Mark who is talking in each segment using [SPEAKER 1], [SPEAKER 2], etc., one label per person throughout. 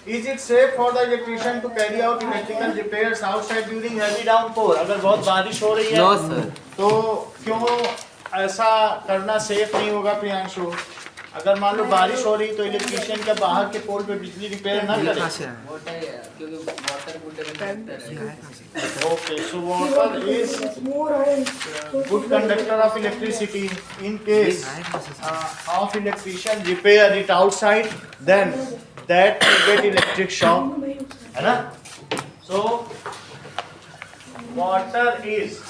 [SPEAKER 1] Is it safe for the electrician to carry out electrical repairs outside during heavy downpour? अगर बहुत बारिश हो रही है
[SPEAKER 2] No, sir.
[SPEAKER 1] तो क्यों ऐसा करना सेफ नहीं होगा प्रियांशु? अगर मान लो बारिश हो रही तो इलेक्ट्रिशियन क्या बाहर के पोल पे बिजली रिपेयर ना करे?
[SPEAKER 2] क्योंकि water
[SPEAKER 1] Okay, so water is good conductor of electricity. In case of electrician repair it outside, then that will get electric shock, है ना? So water is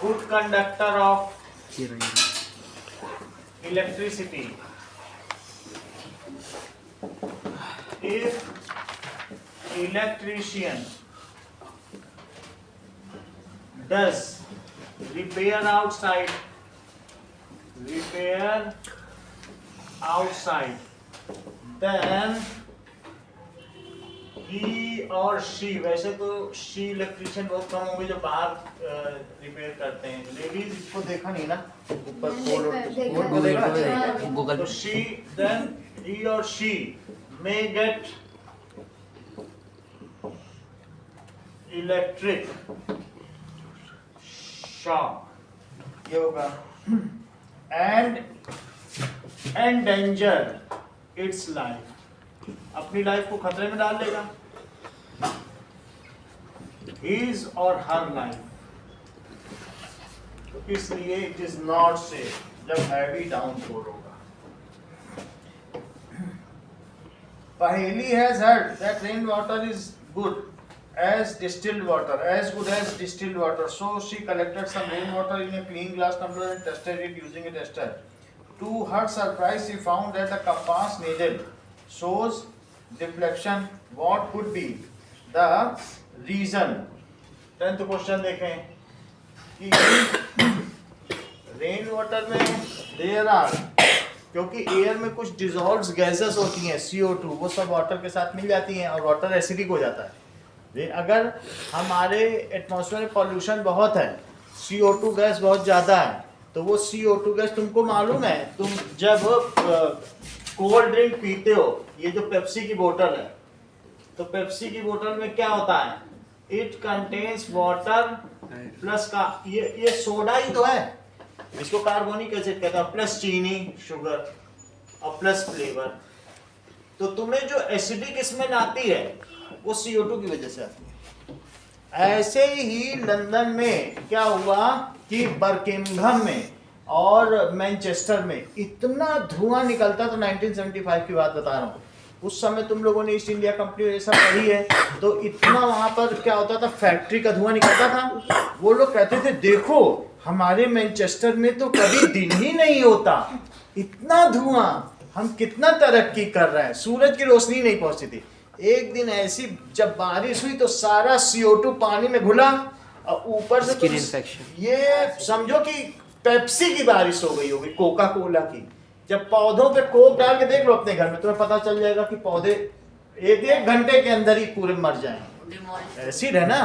[SPEAKER 1] good conductor of electricity. If electrician does repair outside, then he or she, वैसे तो she electrician बहुत कम होंगे जो बाहर repair करते हैं, लेडीज इसको देखा नहीं ना ऊपर कोड को देखा
[SPEAKER 2] गूगल
[SPEAKER 1] तो she, then he or she may get electric shock, ये होगा, एंड एंडेंजर इट्स लाइफ, अपनी लाइफ को खतरे में डाल लेगा, हिज और हर लाइफ, तो इसलिए इट इज नॉट सेफ जब हैवी डाउनपोर होगा। पहेली has heard that rain water is good as distilled water, as good as distilled water. So she collected some rainwater in a clean glass tumbler and tested it using a tester. To her surprise, she found that the compass needle shows deflection. What could be the reason? 10th question देखें कि rain water में there are, क्योंकि air में कुछ dissolved gases होती हैं CO2, वो सब वाटर के साथ मिल जाती हैं और वाटर एसिडिक हो जाता है। अगर हमारे एटमॉस्फेयर में पॉल्यूशन बहुत है, CO2 गैस बहुत ज़्यादा है, तो वो CO2 गैस तुमको मालूम है, तुम जब कोल्ड ड्रिंक पीते हो, ये जो पेप्सी की बोतल है, तो पेप्सी की बोतल में क्या होता है, इट कंटेन्स वाटर प्लस का ये सोडा ही तो है, इसको कार्बोनिक एसिड कहते हैं, प्लस चीनी शुगर और प्लस फ्लेवर। तो तुम्हें जो एसिडिक स्मेल आती है वो CO2 की वजह से आती है। ऐसे ही लंदन में क्या हुआ कि बर्किंघम में और मैनचेस्टर में इतना धुआं निकलता, तो 1975 की बात बता रहा हूँ, उस समय तुम लोगों ने ईस्ट इंडिया कंपनी जैसा पढ़ी है, तो इतना वहां पर क्या होता था, फैक्ट्री का धुआं निकलता था। वो लोग कहते थे देखो हमारे मैनचेस्टर में तो कभी दिन ही नहीं होता, इतना धुआं, हम कितना तरक्की कर रहे हैं, सूरज की रोशनी नहीं पहुंचती थी। एक दिन ऐसी जब बारिश हुई तो सारा CO2 पानी में घुला और ऊपर से तो ये समझो कि पेप्सी की बारिश हो गई होगी, कोका कोला की। जब पौधों पे कोक डाल के देख लो अपने घर में, तुम्हें पता चल जाएगा कि पौधे एक घंटे के अंदर ही पूरे मर जाएंगे। एसिड है ना,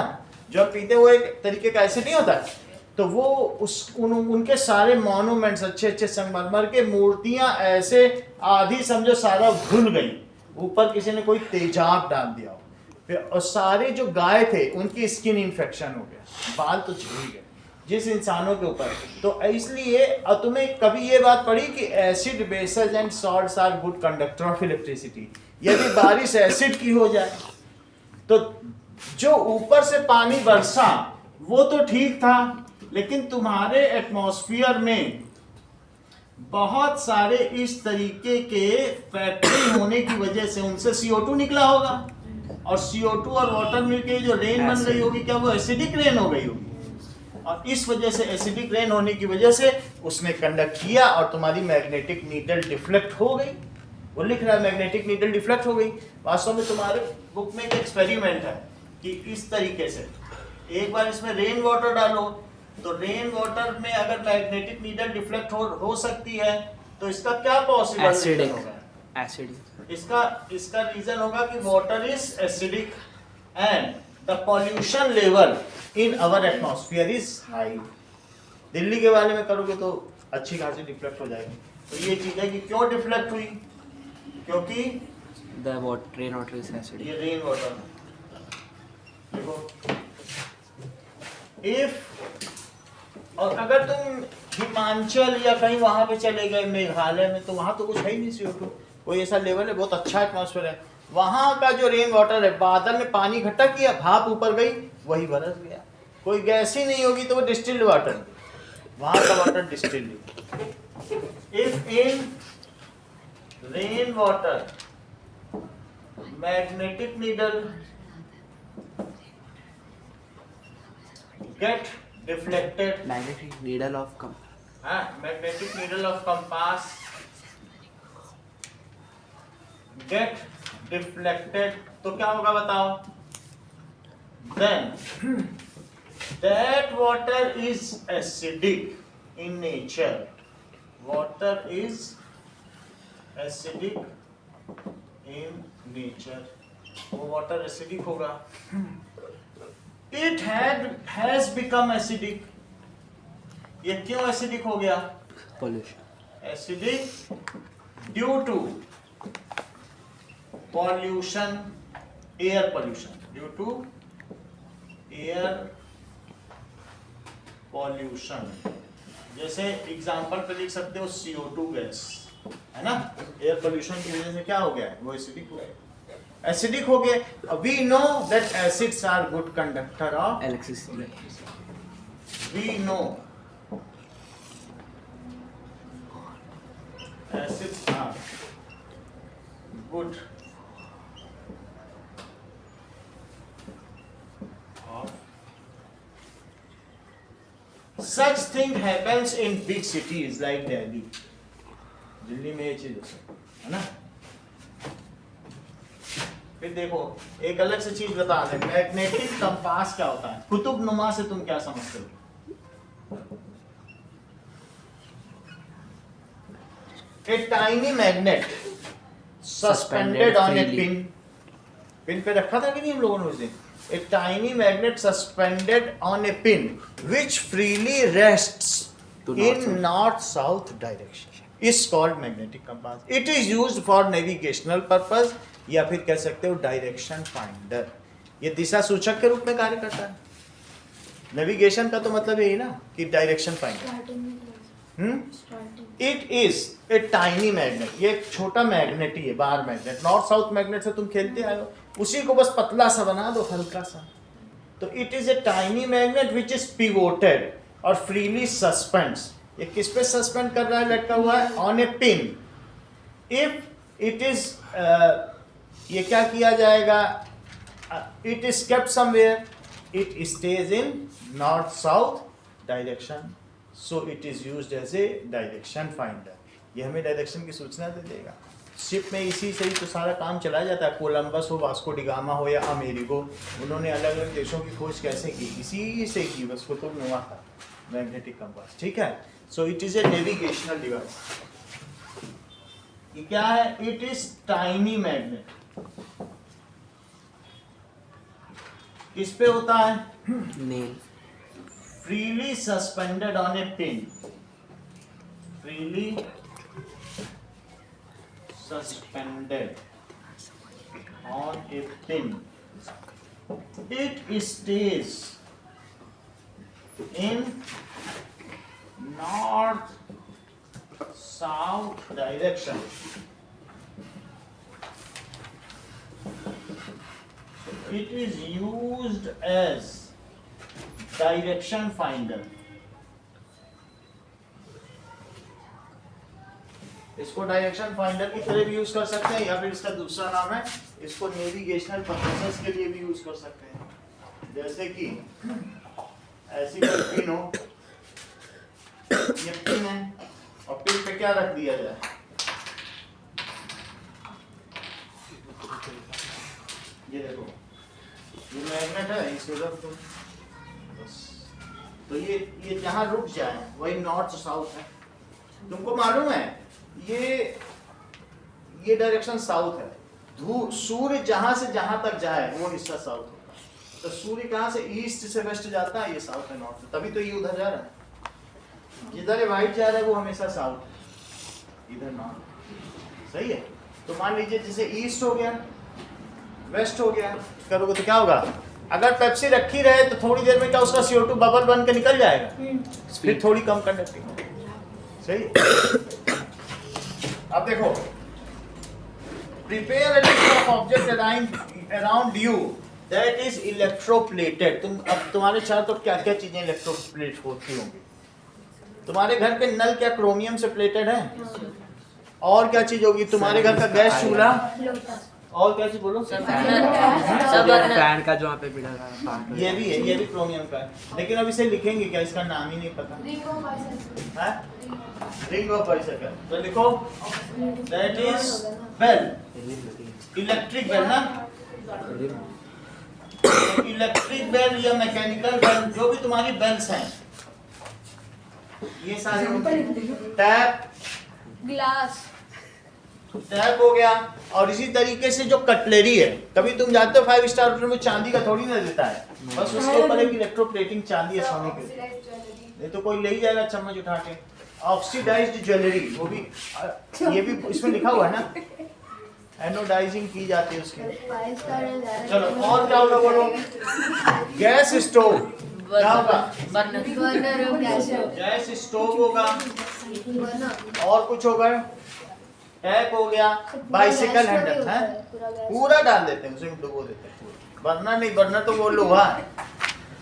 [SPEAKER 1] जो पीते वो एक तरीके का एसिड नहीं होता है, तो वो उनके सारे मॉन्यूमेंट्स, अच्छे संगमरमर के मूर्तियां ऐसे आधी समझो सारा घुल गई, ऊपर किसी ने कोई तेजाब डाल दिया हो, फिर और सारे जो गाय थे उनकी स्किन इन्फेक्शन हो गया, बाल तो झड़ गए जिस इंसानों के ऊपर। तो इसलिए और तुम्हें कभी ये बात पढ़ी कि acid bases and salts are good conductor of electricity. यदि बारिश एसिड की हो जाए तो जो ऊपर से पानी बरसा वो तो ठीक था, लेकिन तुम्हारे एटमॉस्फेयर में बहुत सारे इस तरीके के फैक्ट्री होने की वजह से उनसे CO2 निकला होगा, और CO2 और वाटर मिलके जो रेन बन रही होगी, क्या वो एसिडिक रेन हो गई होगी, और इस वजह से एसिडिक रेन होने की वजह से उसने कंडक्ट किया और तुम्हारी मैग्नेटिक नीडल डिफ्लेक्ट हो गई। वो लिख रहा है मैग्नेटिक नीडल डिफ्लेक्ट हो गई। वास्तव में तुम्हारे बुक में एक एक्सपेरिमेंट है कि इस तरीके से एक बार इसमें रेन वाटर डालो, तो रेन वाटर में अगर मैग्नेटिक नीडल डिफ्लेक्ट हो सकती है, तो इसका क्या पॉसिबल होगा? एसिड। इसका रीजन होगा कि water is acidic and the pollution level in our atmosphere is high. Delhi के बारे में करोगे तो अच्छी खासी डिफ्लेक्ट हो जाएगी। तो ये चीज है कि क्यों डिफ्लेक्ट हुई, क्योंकि
[SPEAKER 2] The rain water is acidic.
[SPEAKER 1] ये रेन वाटर देखो, इफ और अगर तुम हिमाचल या कहीं वहां पे चले गए मेघालय में, तो वहां तो कुछ है ही नहीं CO2, कोई ऐसा लेवल है, बहुत अच्छा एटमॉस्फेयर है। वहां का जो रेन वाटर है, बादल में पानी इकट्ठा किया, भाप ऊपर गई, वही बरस गया, कोई गैस ही नहीं होगी, तो वो डिस्टिल्ड वाटर, वहां का water distilled. If in rain water magnetic needle get deflected,
[SPEAKER 2] Magnetic needle of
[SPEAKER 1] magnetic needle of compass get deflected, तो क्या होगा बताओ? Then that water is acidic in nature. Water is acidic in nature. वो water acidic होगा। It has become acidic. ये क्यों acidic हो गया?
[SPEAKER 2] pollution.
[SPEAKER 1] Acidic due to pollution, air pollution, due to air pollution। जैसे एग्जांपल पे लिख सकते हो CO2 गैस, है ना? एयर पोल्यूशन की वजह से क्या हो गया है? वो एसिडिक हो गया, एसिडिक हो गए। We know that acids are good conductor of
[SPEAKER 2] Electricity.
[SPEAKER 1] We know acids are good such thing happens in big cities like Delhi। Delhi में ये चीज है ना। फिर देखो एक अलग से चीज बता दें, मैग्नेटिक कंपास क्या होता है? कुतुब नुमा से तुम क्या समझते हो? A tiny magnet suspended on a pin, pin पे रखा था कि नहीं हम लोगों ने उस दिन? A tiny magnet suspended on a pin which freely rests in north-south direction is called magnetic compass. It is used for navigational purpose, या फिर कह सकते हो डायरेक्शन फाइंडर। ये दिशा सूचक के रूप में कार्य करता है। नेविगेशन का तो मतलब यही ना कि direction finder. It is a tiny magnet, ये एक छोटा मैग्नेट ही है, bar magnet. North south magnet से तुम खेलते आए हो, उसी को बस पतला सा बना दो, हल्का सा। तो it is a tiny magnet which is pivoted और फ्रीली सस्पेंड्स। ये किस पे सस्पेंड कर रहा है, लटका हुआ है? On a pin. If it is ये क्या किया जाएगा? It is kept somewhere, it stays in north south direction, so it is used as a direction finder. ये हमें डायरेक्शन की सूचना दे देगा। शिप में इसी से ही तो सारा काम चलाया जाता है। कोलंबस हो, वास्को डिगामा हो या अमेरिगो, उन्होंने अलग अलग देशों की खोज कैसे की? इसी से की, बस कुतुब नुमा था मैग्नेटिक कंपास। ठीक है, सो it is a navigational device. ये क्या है? It is tiny magnet. किस पे होता है?
[SPEAKER 2] Nail.
[SPEAKER 1] Freely suspended on a pin. Freely suspended on a pin. It stays in north-south direction. It is used as direction finder. इसको direction finder की तरह भी यूज कर सकते हैं, या फिर इसका दूसरा नाम है, इसको नेविगेशनल पर्पसेस के लिए भी यूज कर सकते हैं। जैसे कि ऐसी कोई पिन हो, ये पिन है और पिन पे क्या रख दिया जाए? ये देखो, ये मैग्नेट है, इसको रख दो बस। तो ये जहां रुक जाए वही नॉर्थ साउथ है। तुमको मालूम है ये डायरेक्शन साउथ है। सूर्य जहां से जहां तक जाए वो हिस्सा साउथ होता है। तो सूर्य कहां से? ईस्ट से वेस्ट जाता है, ये साउथ है, नॉर्थ है। तभी तो ये उधर जा रहा है। जिधर ये वाइट जा रहा है वो हमेशा साउथ है, इधर नॉर्थ। सही है। तो मान लीजिए जैसे ईस्ट हो गया, वेस्ट हो गया, करोगे तो क्या होगा? अगर पेप्सी रखी रहे तो थोड़ी देर में क्या उसका CO2 बबल बन के निकल जाएगा, फिर थोड़ी कम कंडक्टिंग। सही। अब देखो, prepare a list of object around you that is electroplated। अब तुम्हारे चारों तो क्या क्या चीजें इलेक्ट्रोप्लेट होती होंगी? तुम्हारे घर के नल क्या क्रोमियम से प्लेटेड है? और क्या चीज होगी? तुम्हारे घर का गैस चूल्हा, और क्या चीज बोलो?
[SPEAKER 2] फैन का जो वहाँ पे बिड़ा है,
[SPEAKER 1] ये भी है, ये भी क्रोमियम का है, लेकिन अब इसे लिखेंगे क्या? इसका नाम ही नहीं पता है। रिंग ऑफ बाइसाइकिल, तो लिखो that is bell, electric bell ना, इलेक्ट्रिक बेल या मैकेनिकल बेल, जो भी तुम्हारी बेल्स हैं, ये सारे। टैप,
[SPEAKER 3] ग्लास,
[SPEAKER 1] टैप हो गया। और इसी तरीके से जो कटलरी है, कभी तुम जानते हो 5 स्टार होटल में चांदी का थोड़ी ना देता है, बस उसके ऊपर एक इलेक्ट्रोप्लेटिंग चांदी है सोने की, नहीं तो कोई ले ही जाएगा चम्मच उठा के। ऑक्सीडाइज्ड ज्वेलरी, वो भी, ये भी इसमें लिखा हुआ है ना, एनोडाइजिंग की जाती है उसकी। चलो और क्या होगा बोलो? गैस स्टोव, क्या होगा? गैस स्टोव होगा। और कुछ होगा? टैप हो गया। बाइसिकल हैंडल है, पूरा डाल देते हैं उसे, डुबो देते हैं। बर्नर नहीं, बर्नर तो वो लोहा है,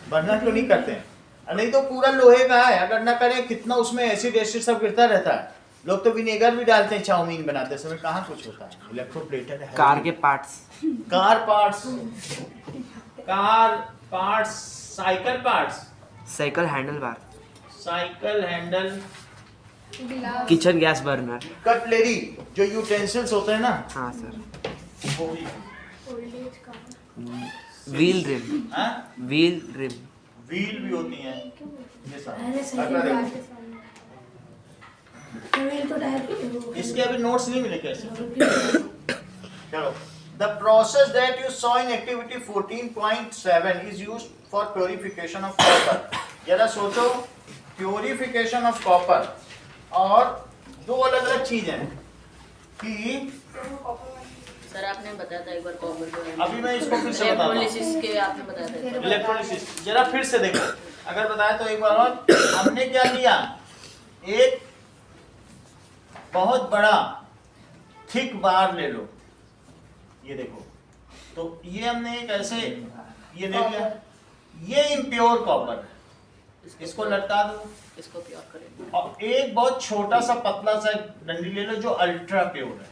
[SPEAKER 1] बर्नर तो नहीं करते हैं, नहीं तो पूरा लोहे का है। अगर ना करें, कितना उसमें एसिड सब गिरता रहता है। लोग तो विनेगर भी डालते हैं चाउमीन बनाते समय, कहाँ कुछ होता है। इलेक्ट्रोप्लेटेड है।
[SPEAKER 2] कार के parts,
[SPEAKER 1] car parts, car parts, cycle parts,
[SPEAKER 2] cycle handle bar,
[SPEAKER 1] cycle handle,
[SPEAKER 3] glass,
[SPEAKER 2] kitchen gas burner.
[SPEAKER 1] Cutlery, जो यूटेंसिल्स होते हैं ना,
[SPEAKER 2] हाँ सर।
[SPEAKER 1] वो भी।
[SPEAKER 2] व्हील रिम,
[SPEAKER 1] हाँ?
[SPEAKER 2] व्हील रिम,
[SPEAKER 1] व्हील भी होती हैं, ये सब। अगर इसके अभी नोट्स नहीं मिले कैसे? चलो, the process that you saw in activity 14.7 is used for purification of copper। जरा सोचो, प्योरिफिकेशन ऑफ कॉपर और दो अलग अलग चीज हैं कि
[SPEAKER 4] सर आपने बताया था एक बार कॉपर जो है,
[SPEAKER 1] अभी मैं इसको फिर से बताता हूँ।
[SPEAKER 4] इलेक्ट्रोलिसिस के आपने बताया था।
[SPEAKER 1] इलेक्ट्रोलिसिस, जरा फिर से देखो, अगर बताया तो एक बार और। हमने क्या लिया? एक बहुत बड़ा थिक बार ले लो, ये देखो, तो ये हमने एक ऐसे ये ले लिया, ये इम्प्योर कॉपर है, इसको लटका दो,
[SPEAKER 4] इसको प्योर करेंगे।
[SPEAKER 1] और एक बहुत छोटा सा पतला सा डंडी ले लो जो अल्ट्रा प्योर है।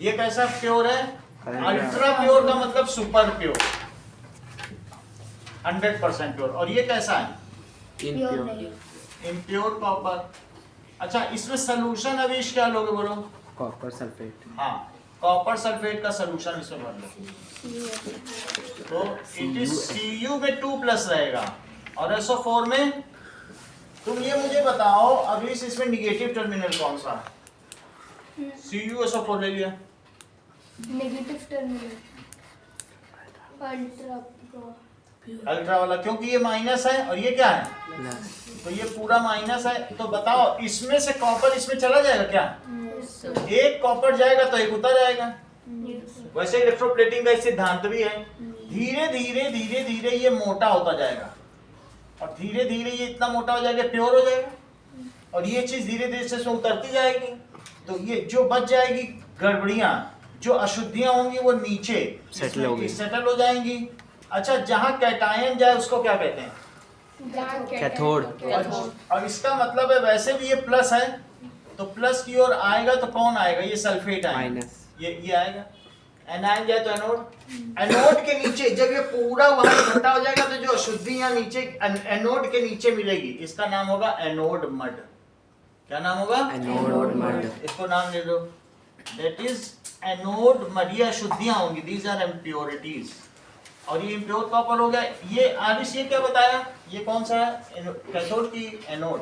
[SPEAKER 1] ये कैसा प्योर है? अल्ट्रा प्योर का मतलब सुपर प्योर, 100% प्योर। और ये कैसा है? Impure copper. अच्छा, इसमें सोल्यूशन अभी क्या लोगे बोलो?
[SPEAKER 2] Copper sulphate.
[SPEAKER 1] हाँ, कॉपर सल्फेट का सोल्यूशन इसमें भर लो, तो इट इज Cu में 2+ रहेगा, और SO4 में। तुम ये मुझे बताओ, अभी इसमें निगेटिव टर्मिनल कौन सा है? CuSO4 ले लिया,
[SPEAKER 3] नेगेटिव टर्मिनल,
[SPEAKER 1] अल्ट्रा वाला, क्योंकि ये माइनस है और ये क्या है? तो ये पूरा माइनस है। तो बताओ, इसमें से कॉपर इसमें चला जाएगा क्या? एक कॉपर जाएगा तो एक उतर जाएगा। वैसे इलेक्ट्रोप्लेटिंग का सिद्धांत भी है, धीरे धीरे धीरे धीरे ये मोटा होता जाएगा, और धीरे धीरे ये इतना मोटा हो जाएगा, प्योर हो जाएगा, और ये चीज धीरे धीरे से उतरती जाएगी। तो ये जो बच जाएगी गड़बड़ियां, जो अशुद्धियां होंगी, वो नीचे सेटल हो जाएंगी। अच्छा, जहां कैटायन जाए उसको क्या कहते हैं?
[SPEAKER 2] कैथोड।
[SPEAKER 1] अब इसका मतलब है, वैसे भी ये प्लस है, तो प्लस की ओर आएगा तो कौन आएगा? ये सल्फेट आएगा,
[SPEAKER 2] माइनस,
[SPEAKER 1] ये आएगा। एनायन जाए तो एनोड। एनोड के नीचे जब ये पूरा वहां इकट्ठा हो जाएगा, तो जो अशुद्धियां नीचे एनोड के नीचे मिलेगी, इसका नाम होगा एनोड मड। क्या नाम होगा?
[SPEAKER 2] Anode mud.
[SPEAKER 1] इसको नाम ले लो, दैट इज एनोड मड। ये अशुद्धियां होंगी, दीज आर इम्प्योरिटीज। और ये इम्प्योर कॉपर हो गया। ये आरिश, ये क्या बताया? ये कौन सा है? कैथोड की एनोड?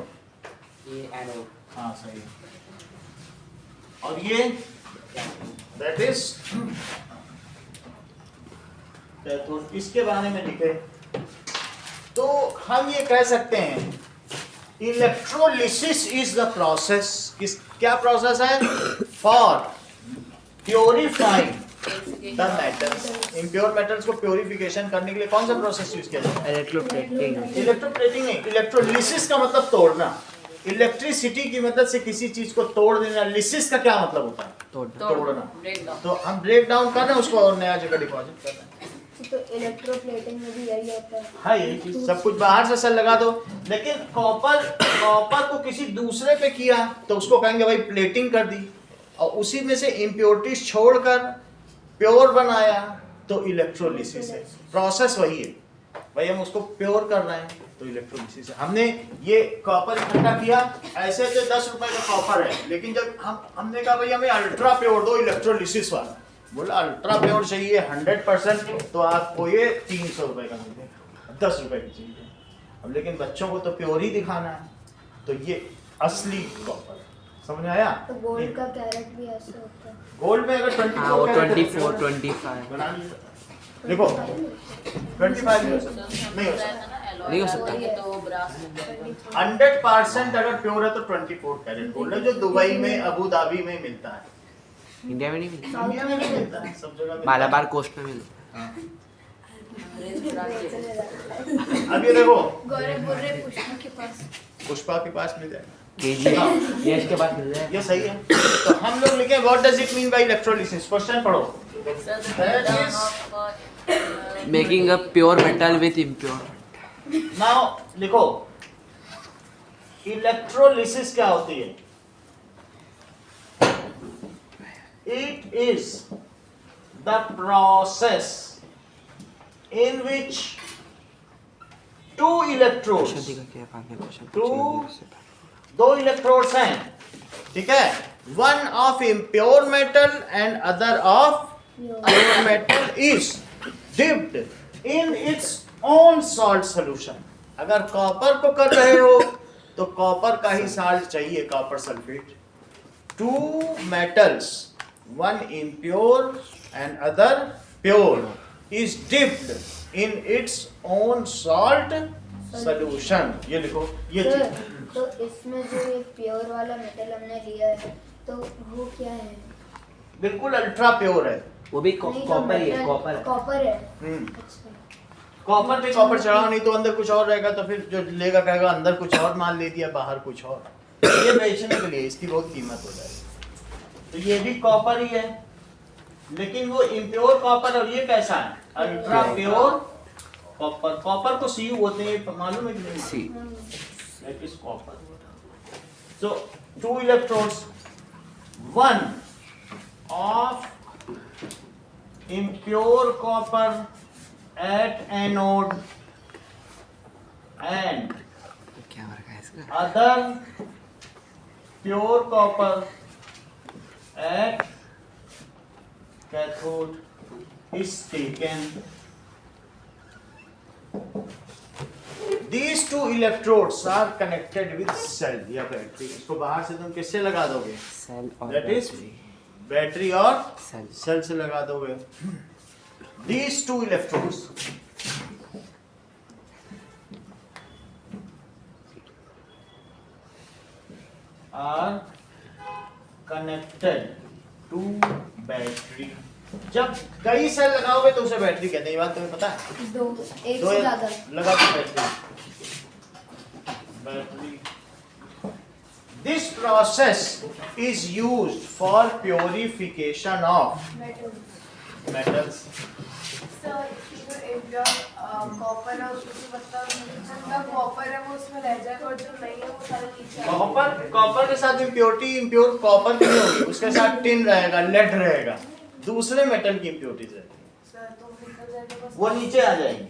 [SPEAKER 2] ये एनोड।
[SPEAKER 1] हाँ, सही। और ये दैट इज कैथोड। इसके बारे में लिखे तो हम ये कह सकते हैं, इलेक्ट्रोलिसिस इज द प्रोसेस। क्या प्रोसेस है? For purifying the metals. Impure metals को प्योरिफिकेशन करने के लिए कौन सा प्रोसेस यूज किया जाता है?
[SPEAKER 2] इलेक्ट्रोप्लेटिंग।
[SPEAKER 1] इलेक्ट्रोप्लेटिंग नहीं, इलेक्ट्रोलिसिस का मतलब तोड़ना। इलेक्ट्रिसिटी की मदद से किसी चीज को तोड़ देना। लिसिस का क्या मतलब होता है? तोड़ना।
[SPEAKER 4] Break down.
[SPEAKER 1] तो हम ब्रेक डाउन कर रहे हैं उसको और नया जगह डिपॉजिट कर रहे हैं।
[SPEAKER 3] तो इलेक्ट्रोप्लेटिंग में भी यही होता है।
[SPEAKER 1] हाँ, यही चीज। सब कुछ बाहर से सेल लगा दो, लेकिन कॉपर को किसी दूसरे पे किया तो उसको कहेंगे भाई प्लेटिंग कर दी, और उसी में से इम्प्योरिटीज छोड़कर प्योर बनाया तो इलेक्ट्रोलिसिस है। प्रोसेस वही है भाई, हम उसको प्योर कर रहे हैं तो इलेक्ट्रोलिसिस है। हमने ये कॉपर इकट्ठा किया, ऐसे तो 10 रुपए का कॉपर है, लेकिन जब हमने कहा भाई हमें अल्ट्रा प्योर दो, इलेक्ट्रोलिसिस वाला, बोला अल्ट्रा प्योर चाहिए 100%, तो आपको ये 300 रुपए का मिलेगा, 10 रुपए की चीज है। अब लेकिन बच्चों को तो प्योर ही दिखाना है, तो ये असली कॉपर। समझ में आया?
[SPEAKER 3] तो गोल्ड का कैरेट भी ऐसे होता है।
[SPEAKER 1] गोल्ड में अगर 24
[SPEAKER 2] हाँ, वो
[SPEAKER 1] कैरेट
[SPEAKER 2] 24, 25
[SPEAKER 1] बना लीजिए। देखो 25 नहीं हो सकता, नहीं हो सकता।
[SPEAKER 2] नहीं हो सकता।
[SPEAKER 4] ये तो ब्रास
[SPEAKER 1] 100% अगर प्योर है तो 24 कैरेट गोल्ड है, जो दुबई में, अबू धाबी में मिलता है।
[SPEAKER 2] इंडिया में नहीं मिलता,
[SPEAKER 1] इंडिया में नहीं मिलता है, सब जगह मिलता है।
[SPEAKER 2] मालाबार कोस्ट में मिलता।
[SPEAKER 1] हाँ।
[SPEAKER 3] चले जाता है।
[SPEAKER 1] अब ये देखो,
[SPEAKER 3] गौरव बोल रहे पुष्पा के पास।
[SPEAKER 1] पुष्पा के पास मिल जाएगा,
[SPEAKER 2] केजी यश के पास मिल जाए।
[SPEAKER 1] ये सही है। तो हम लोग लिखे what does it mean by electrolysis. Question पढ़ो।
[SPEAKER 2] Making a pure metal with impure.
[SPEAKER 1] Now लिखो, इलेक्ट्रोलिसिस क्या होती है? It is the process in which two electrodes, दो इलेक्ट्रोड्स हैं, ठीक है, one of impure metal and other of pure metal is dipped in its own salt solution। अगर copper को कर रहे हो तो कॉपर का ही साल्ट चाहिए, copper sulphate. two metals, one impure and other pure, is dipped in its own salt solution। ये लिखो, ये
[SPEAKER 3] सर,
[SPEAKER 1] चीज।
[SPEAKER 3] तो इसमें जो ये प्योर वाला मेटल हमने लिया है तो वो क्या है?
[SPEAKER 1] बिल्कुल अल्ट्रा प्योर है।
[SPEAKER 2] वो भी
[SPEAKER 3] नहीं, जो
[SPEAKER 2] कॉपर ही है,
[SPEAKER 3] metal-
[SPEAKER 2] कॉपर है।
[SPEAKER 3] कॉपर है।
[SPEAKER 1] हम्म।
[SPEAKER 3] अच्छा।
[SPEAKER 1] कॉपर पे कॉपर चढ़ाओ, नहीं तो अंदर कुछ और रहेगा, तो फिर जो लेगा कहेगा अंदर कुछ और माल ले दिया, बाहर कुछ और। ये बेचने के लिए इसकी बहुत कीमत हो जाएगी। तो ये भी कॉपर ही है, लेकिन वो इम्प्योर कॉपर, और ये कैसा है? Ultra pure copper. कॉपर को सीयू होते हैं, मालूम है कि नहीं?
[SPEAKER 2] सी।
[SPEAKER 1] That is copper. So 2 electrodes, one of impure copper at anode and
[SPEAKER 2] क्या हो रहा है इसका?
[SPEAKER 1] other pure copper at cathode is taken. These two electrodes are connected with cell या बैटरी। इसको बाहर से तुम किससे लगा दोगे?
[SPEAKER 2] सेल और
[SPEAKER 1] That is
[SPEAKER 2] बैटरी।
[SPEAKER 1] बैटरी और
[SPEAKER 2] सेल।
[SPEAKER 1] सेल से लगा दोगे। These two electrodes are connected to battery। जब कई सेल लगाओगे तो उसे बैटरी कहते हैं, ये बात तुम्हें पता है?
[SPEAKER 3] दो, एक
[SPEAKER 1] दो
[SPEAKER 3] से ज्यादा।
[SPEAKER 1] लगा दो battery. This process is used for purification of metals।
[SPEAKER 5] Sir, इसकी जो इम्प्योर कॉपर है उसमें मतलब जितना कॉपर है वो उसमें रह जाएगा और जो नहीं है वो सारा नीचे आ जाएगा।
[SPEAKER 1] कॉपर के साथ इम्प्योरिटी इम्प्योर कॉपर की नहीं होगी, उसके साथ टिन रहेगा, लेड रहेगा, दूसरे मेटल की इम्प्योरिटीज रहेगी,
[SPEAKER 5] सर तो वो निकल जाएगा बस।
[SPEAKER 1] वो नीचे आ जाएगी।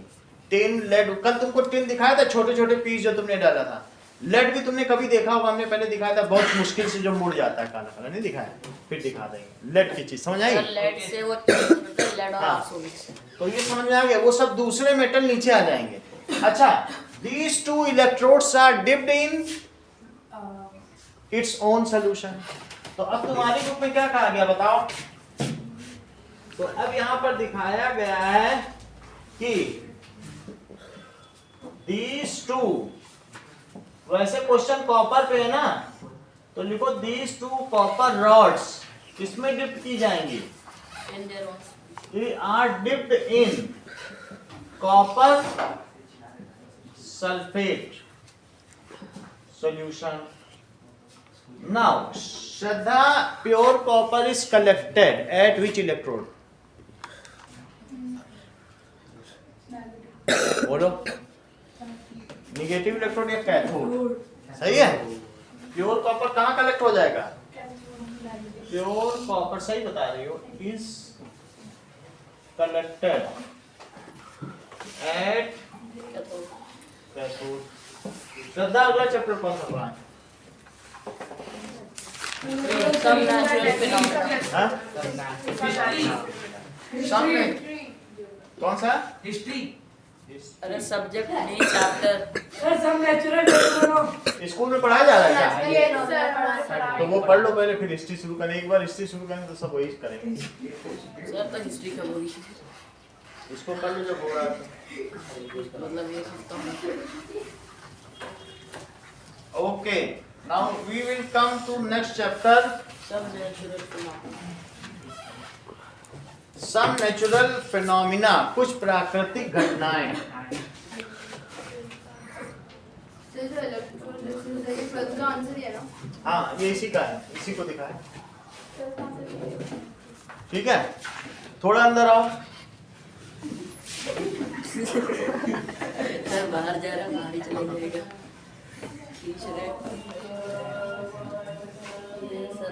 [SPEAKER 1] टिन, लेड, कल तुमको टिन दिखाया था, छोटे छोटे पीस जो तुमने डाला था। लेड भी तुमने कभी देखा होगा, हमने पहले दिखाया था, बहुत मुश्किल से जो मुड़ जाता है, काला काला नहीं दिखाया, फिर दिखा देंगे। लेड की चीज समझ आई?
[SPEAKER 4] लेड से वो लेड और
[SPEAKER 1] हाँ।
[SPEAKER 4] आर्सेनिक से।
[SPEAKER 1] तो ये समझ में आ गया, वो सब दूसरे मेटल नीचे आ जाएंगे। अच्छा, these two electrodes are dipped in its own solution। तो अब तुम्हारे ग्रुप में क्या कहा गया बताओ? तो अब यहाँ पर दिखाया गया है कि these two, वैसे क्वेश्चन कॉपर पे है ना, तो लिखो these two copper rods किसमें डिप की जाएंगी?
[SPEAKER 4] In their own.
[SPEAKER 1] They are dipped in copper sulfate solution. Now, Shraddha, pure copper is collected at which electrode? बोलो, निगेटिव इलेक्ट्रोड या कैथोड? सही है। प्योर कॉपर कहाँ कलेक्ट हो जाएगा? प्योर कॉपर, सही बता रही हो, इज कलेक्टेड एट कैथोड। श्रद्धा, अगला चैप्टर कौन सा पढ़ा है?
[SPEAKER 4] Some natural phenomena.
[SPEAKER 1] हाँ? सामने कौन सा?
[SPEAKER 2] हिस्ट्री।
[SPEAKER 4] अरे सब्जेक्ट नहीं चैप्टर।
[SPEAKER 1] स्कूल में पढ़ाया जा रहा है क्या?
[SPEAKER 5] Yes, sir.
[SPEAKER 1] तो वो पढ़ लो पहले, फिर हिस्ट्री शुरू करें। एक बार हिस्ट्री शुरू करें तो सब वही करेंगे।
[SPEAKER 4] सर तो हिस्ट्री का होगी।
[SPEAKER 1] इसको पढ़ लो जब हो रहा है।
[SPEAKER 4] मतलब ये सकता हूँ।
[SPEAKER 1] Okay, now we will come to next chapter.
[SPEAKER 4] सब natural phenomena.
[SPEAKER 1] Some natural phenomena, कुछ प्राकृतिक घटनाएं।
[SPEAKER 5] आंसर है ना?
[SPEAKER 1] हाँ, ये इसी का है, इसी को दिखा है। ठीक है, थोड़ा अंदर आओ।
[SPEAKER 4] सर बाहर जा रहा, बाहर ही चले जाएगा। खींच रहे। ये सर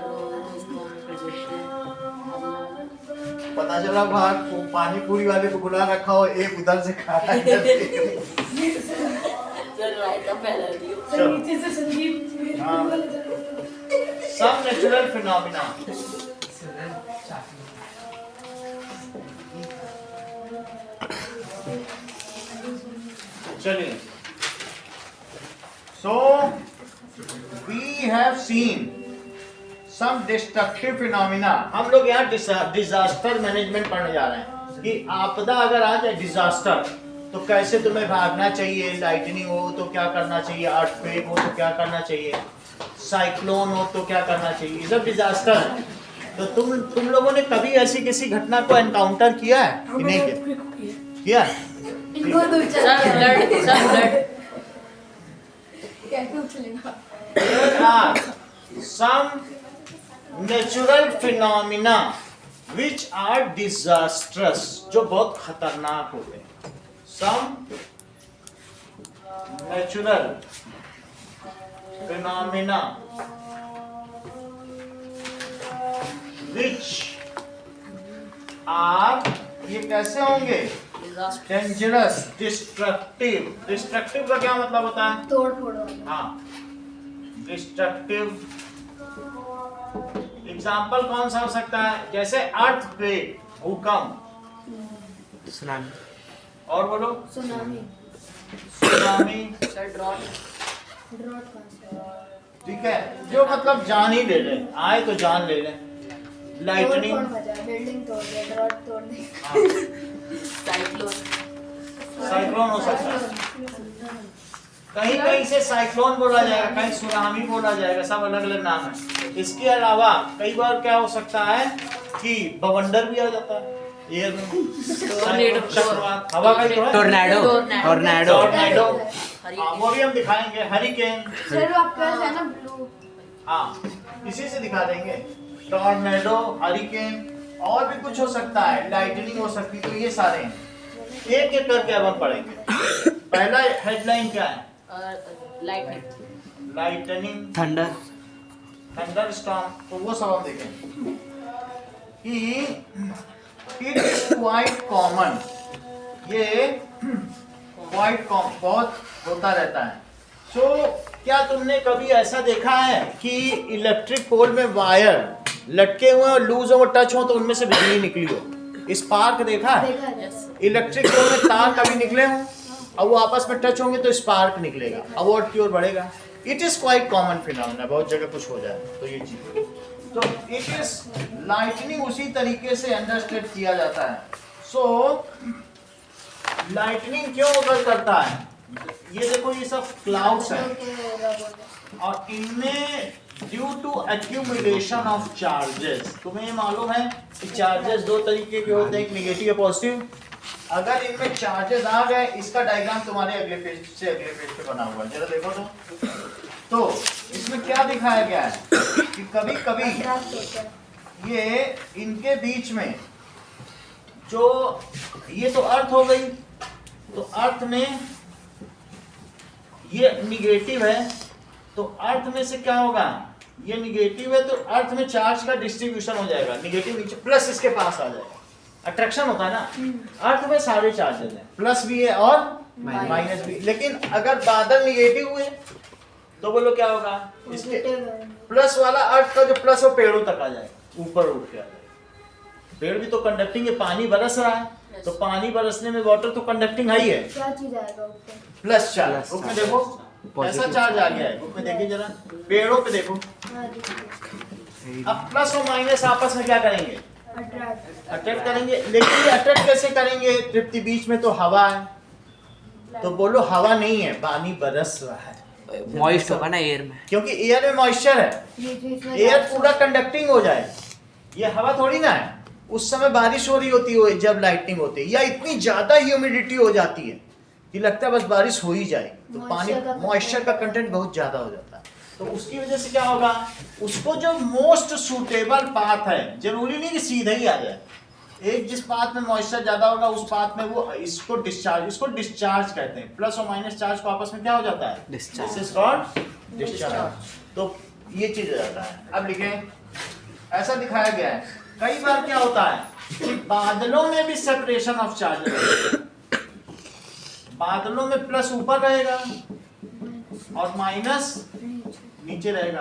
[SPEAKER 4] इसको ऑन कर देते हैं।
[SPEAKER 1] पता चला बाहर पानी पूरी वाले को बुला रखा हो, एक उधर से खा रहा है।
[SPEAKER 4] सर रायता फैला दियो।
[SPEAKER 5] नीचे से संदीप
[SPEAKER 1] Some natural phenomena. चलिए, so we have seen some destructive phenomena. हम लोग यहाँ डिजास्टर मैनेजमेंट पढ़ने जा रहे हैं कि आपदा अगर आ जाए, डिजास्टर, तो कैसे तुम्हें भागना चाहिए। लाइटनिंग हो तो क्या करना चाहिए, अर्थक्वेक हो तो क्या करना चाहिए, साइक्लोन हो तो क्या करना चाहिए, ये सब डिजास्टर है। तो तुम लोगों ने कभी ऐसी किसी घटना को एनकाउंटर किया है कि नहीं किया?
[SPEAKER 3] इनको दो
[SPEAKER 4] सब ब्लड
[SPEAKER 5] कैसे उछलेगा?
[SPEAKER 1] There are some natural phenomena which are disastrous, जो बहुत खतरनाक होते हैं। Some natural phenomena which are, ये कैसे होंगे? Dangerous, destructive. डिस्ट्रक्टिव का क्या मतलब होता है?
[SPEAKER 3] तोड़ फोड़ वाला।
[SPEAKER 1] हाँ, डिस्ट्रक्टिव। एग्जाम्पल कौन सा हो सकता है? जैसे अर्थक्वेक, भूकंप।
[SPEAKER 2] सुनामी।
[SPEAKER 1] और बोलो।
[SPEAKER 3] सुनामी।
[SPEAKER 1] सुनामी।
[SPEAKER 4] सर ड्रॉट
[SPEAKER 1] ठीक है, जो मतलब जान ही ले ले, आए तो जान ले ले। लाइटनिंग,
[SPEAKER 3] बिल्डिंग तोड़ दे, ड्रॉट तोड़ दे।
[SPEAKER 4] साइक्लोन
[SPEAKER 1] साइक्लोन हो सकता है। कहीं कहीं से साइक्लोन बोला जाएगा, कहीं सुनामी बोला जाएगा, सब अलग अलग नाम है। इसके अलावा कई बार क्या हो सकता है कि बवंडर भी आ जाता है, एयर में चक्रवात, हवा का ही तो है।
[SPEAKER 2] टोर्नेडो।
[SPEAKER 1] टोर्नेडो, वो भी हम दिखाएंगे। हरिकेन,
[SPEAKER 3] सर आपके पास है ना ब्लू?
[SPEAKER 1] हाँ, इसी से दिखा देंगे। टॉर्नेडो, हरिकेन, और भी कुछ हो सकता है, लाइटनिंग हो सकती है। तो ये सारे हैं, एक एक करके अब हम पढ़ेंगे। पहला हेडलाइन क्या है? Lightning,
[SPEAKER 2] thunder,
[SPEAKER 1] thunderstorm. तो वो सब हम देखेंगे कि इट इज क्वाइट कॉमन। ये क्वाइट कॉमन, बहुत होता रहता है। सो क्या तुमने कभी ऐसा देखा है कि इलेक्ट्रिक पोल में वायर लटके हुए और लूज हो, टच हो तो उनमें से बिजली निकली हो? स्पार्क देखा है?
[SPEAKER 3] देखा है।
[SPEAKER 1] इलेक्ट्रिक पोल में तार कभी निकले हो और वो आपस में टच होंगे तो स्पार्क निकलेगा, अवॉर्ड की ओर बढ़ेगा। It is quite common phenomena, बहुत जगह कुछ हो जाए तो ये चीज। तो इट इज लाइटनिंग उसी तरीके से अंडरस्टैंड किया जाता है। सो लाइटनिंग क्यों ओकर करता है? ये देखो, ये सब क्लाउड्स हैं और इनमें due to accumulation of charges. तुम्हें मालूम है कि चार्जेस दो तरीके के होते हैं, एक नेगेटिव या पॉजिटिव। अगर इनमें चार्जेस आ गए, इसका डायग्राम तुम्हारे अगले पेज से अगले पेज पे बना हुआ है, जरा देखो तो इसमें क्या दिखाया गया है कि कभी कभी
[SPEAKER 3] अट्रैक्ट होता है।
[SPEAKER 1] ये इनके बीच में जो ये तो अर्थ हो गई, तो अर्थ में ये निगेटिव है, तो अर्थ में से क्या होगा, ये निगेटिव है तो अर्थ में चार्ज का डिस्ट्रीब्यूशन हो जाएगा, निगेटिव नीचे प्लस इसके पास आ जाएगा, अट्रैक्शन होता है ना। अर्थ में सारे चार्जेस हैं, प्लस भी है और माइनस भी। लेकिन अगर बादल निगेटिव हुए तो बोलो क्या होगा, इसके
[SPEAKER 3] पॉजिटिव है।
[SPEAKER 1] प्लस वाला अर्थ का जो प्लस वो पेड़ों तक आ जाएगा, ऊपर उठ के आ जाएगा। पेड़ भी तो कंडक्टिंग है, पानी बरस रहा है तो पानी बरसने में वाटर तो कंडक्टिंग है ही है,
[SPEAKER 3] क्या चीज आएगा ऊपर?
[SPEAKER 1] Plus charge. बुक में देखो ऐसा चार्ज आ गया है, बुक में देखिए जरा, पेड़ों पे देखो।
[SPEAKER 3] हाँ, देखिए।
[SPEAKER 1] अब प्लस और माइनस आपस में क्या करेंगे,
[SPEAKER 3] अट्रैक्ट।
[SPEAKER 1] अट्रैक्ट करेंगे। लेकिन ये अट्रैक्ट कैसे करेंगे, तृप्ति बीच में तो हवा है, तो बोलो हवा नहीं है, पानी बरस रहा है,
[SPEAKER 2] मॉइस्ट होगा ना एयर में,
[SPEAKER 1] क्योंकि एयर में मॉइस्चर है, एयर पूरा कंडक्टिंग हो जाए, ये हवा थोड़ी ना है। उस समय बारिश हो रही होती है जब लाइटनिंग होती है, या इतनी ज्यादा ह्यूमिडिटी हो जाती है कि लगता है बस बारिश हो ही जाए, तो पानी मॉइस्चर का कंटेंट बहुत ज्यादा हो जाता है। तो उसकी वजह से क्या होगा, उसको जो मोस्ट सूटेबल पाथ है, जरूरी नहीं कि सीधा ही आ जाए, एक जिस पाथ में मॉइस्चर ज्यादा होगा उस पाथ में वो इसको डिस्चार्ज कहते हैं। प्लस और माइनस चार्ज को आपस में क्या हो जाता है,
[SPEAKER 2] Discharge.
[SPEAKER 1] This is called discharge। तो ये चीज हो जाता है। अब लिखें, ऐसा दिखाया गया है, कई बार क्या होता है कि बादलों में भी सेपरेशन ऑफ चार्जेस, बादलों में प्लस ऊपर रहेगा और माइनस नीचे रहेगा।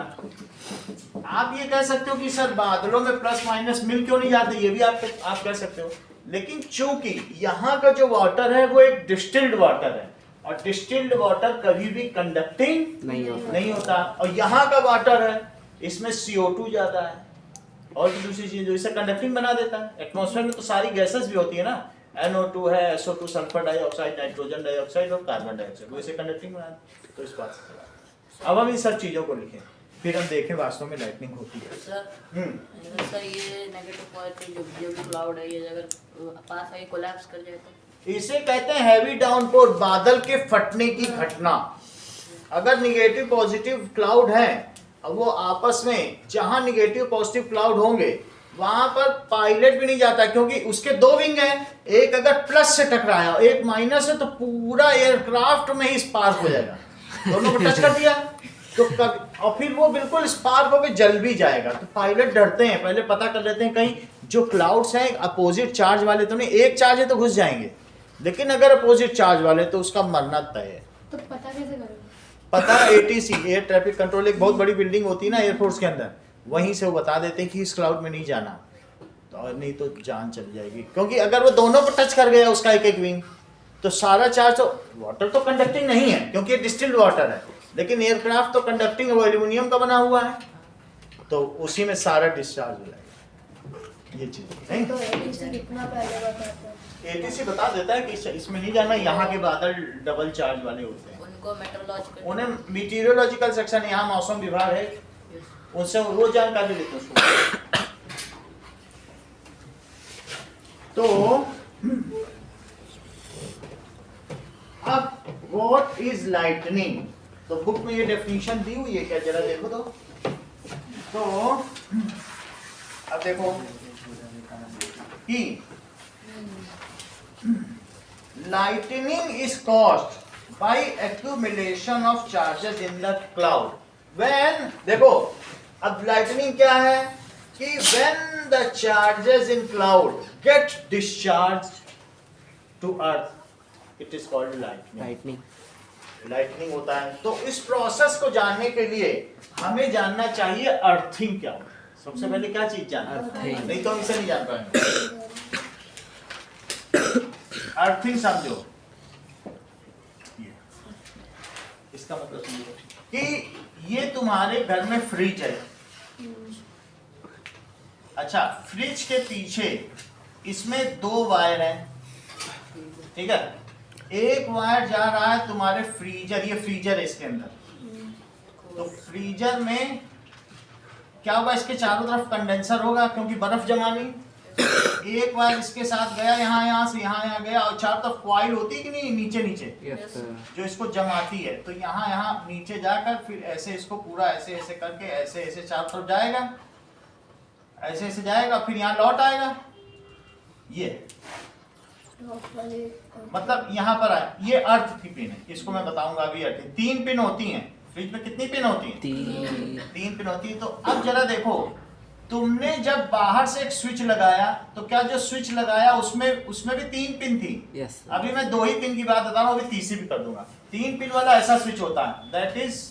[SPEAKER 1] आप ये कह सकते हो कि सर बादलों में प्लस माइनस मिल क्यों नहीं जाते, ये भी आप कह सकते हो। लेकिन चूंकि यहाँ का जो वाटर है वो एक डिस्टिल्ड वाटर है, और डिस्टिल्ड वाटर कभी भी कंडक्टिंग नहीं होता। और यहाँ का वाटर है, इसमें CO2 ज्यादा है और दूसरी चीज जो इसे कंडक्टिंग बना देता है। एटमॉस्फेयर में तो सारी गैसेस भी होती है ना, NO2 है, SO2 sulphur dioxide, nitrogen dioxide और कार्बन डाइऑक्साइड, वो इसे कंडक्टिंग बना देते हैं। तो इस बात से अब हम इन सब चीजों को लिखें, फिर हम देखें वास्तव में लाइटनिंग होती है।
[SPEAKER 4] सर ये नेगेटिव पॉजिटिव जो भी क्लाउड है, ये अगर पास आके कोलैप्स कर जाए तो
[SPEAKER 1] इसे कहते हैं हैवी डाउनपोर, बादल के फटने की घटना। अगर निगेटिव पॉजिटिव क्लाउड है, अब वो आपस में जहां निगेटिव पॉजिटिव क्लाउड होंगे वहां पर पायलट भी नहीं जाता, क्योंकि उसके दो विंग हैं, एक अगर प्लस से टकराया एक माइनस है तो पूरा एयरक्राफ्ट में ही स्पार्क हो जाएगा, दोनों को टच कर दिया तो और फिर वो बिल्कुल स्पार्क होकर जल भी जाएगा। तो पायलट डरते हैं, पहले पता कर लेते हैं कहीं जो क्लाउड्स हैं अपोजिट चार्ज वाले तो नहीं, एक चार्ज है तो घुस जाएंगे, लेकिन अगर अपोजिट चार्ज वाले तो उसका मरना तय है।
[SPEAKER 3] तो पता कैसे करोगे?
[SPEAKER 1] पता ATC, एयर ट्रैफिक कंट्रोल, एक बहुत बड़ी बिल्डिंग होती है ना एयरफोर्स के अंदर, वहीं से वो बता देते हैं कि इस क्लाउड में नहीं जाना, तो नहीं तो जान चल जाएगी। क्योंकि अगर वो दोनों पर टच कर गया उसका एक एक विंग, तो सारा चार्ज, तो वाटर तो कंडक्टिंग नहीं है क्योंकि ये डिस्टिल्ड वाटर है, लेकिन एयरक्राफ्ट तो कंडक्टिंग है, वो एल्यूमिनियम का बना हुआ है, तो उसी में सारा डिस्चार्ज हो जाएगा। ये चीज नहीं
[SPEAKER 3] तो ATC कितना पहले बताते हैं?
[SPEAKER 1] ATC बता देता है कि इसमें नहीं जाना, यहाँ के बादल डबल चार्ज वाले होते हैं,
[SPEAKER 4] उनको मेट्रोलॉजिकल,
[SPEAKER 1] उन्हें मीटीरियोलॉजिकल सेक्शन, यहाँ मौसम विभाग है, उनसे वो जानकारी लेते हैं। तो अब व्हाट इज लाइटनिंग, तो बुक में ये डेफिनेशन दी हुई है क्या, जरा देखो तो अब देखो कि lightning is caused by accumulation of charges in the cloud when, देखो अब lightning क्या है कि when the charges in cloud get discharged to earth it is called lightning। Lightning होता है। तो इस प्रोसेस को जानने के लिए हमें जानना चाहिए अर्थिंग क्या होता है। सबसे पहले क्या चीज जानना, नहीं तो हम इसे नहीं जान पाएंगे। अर्थिंग समझो, इसका मतलब समझो कि ये तुम्हारे घर में फ्रिज है, अच्छा फ्रिज के पीछे इसमें दो वायर हैं, ठीक है, एक वायर जा रहा है तुम्हारे फ्रीजर, ये फ्रीजर है इसके अंदर, तो फ्रीजर में क्या होगा, इसके चारों तरफ कंडेंसर होगा क्योंकि बर्फ जमानी। एक बार इसके साथ गया यहाँ से यहाँ गया, और चारों तरफ कॉइल होती है कि नहीं, नीचे
[SPEAKER 2] यस सर।
[SPEAKER 1] जो इसको जमाती है, तो यहाँ नीचे जाकर फिर ऐसे इसको पूरा ऐसे करके ऐसे चारों तरफ जाएगा, ऐसे जाएगा, फिर यहाँ लौट आएगा। ये मतलब यहाँ पर आए, ये अर्थ की पिन है, इसको मैं बताऊंगा अभी। अर्थ 3 पिन होती हैं फ्रिज में। कितनी पिन होती हैं? 3 पिन होती है। तो अब जरा देखो, तुमने जब बाहर से एक स्विच लगाया तो क्या जो स्विच लगाया उसमें भी 3 पिन थी।
[SPEAKER 2] Yes sir.
[SPEAKER 1] अभी मैं 2 ही पिन की बात बता रहा हूँ, अभी तीसरी भी कर दूंगा। 3 पिन वाला ऐसा स्विच होता है, दैट इज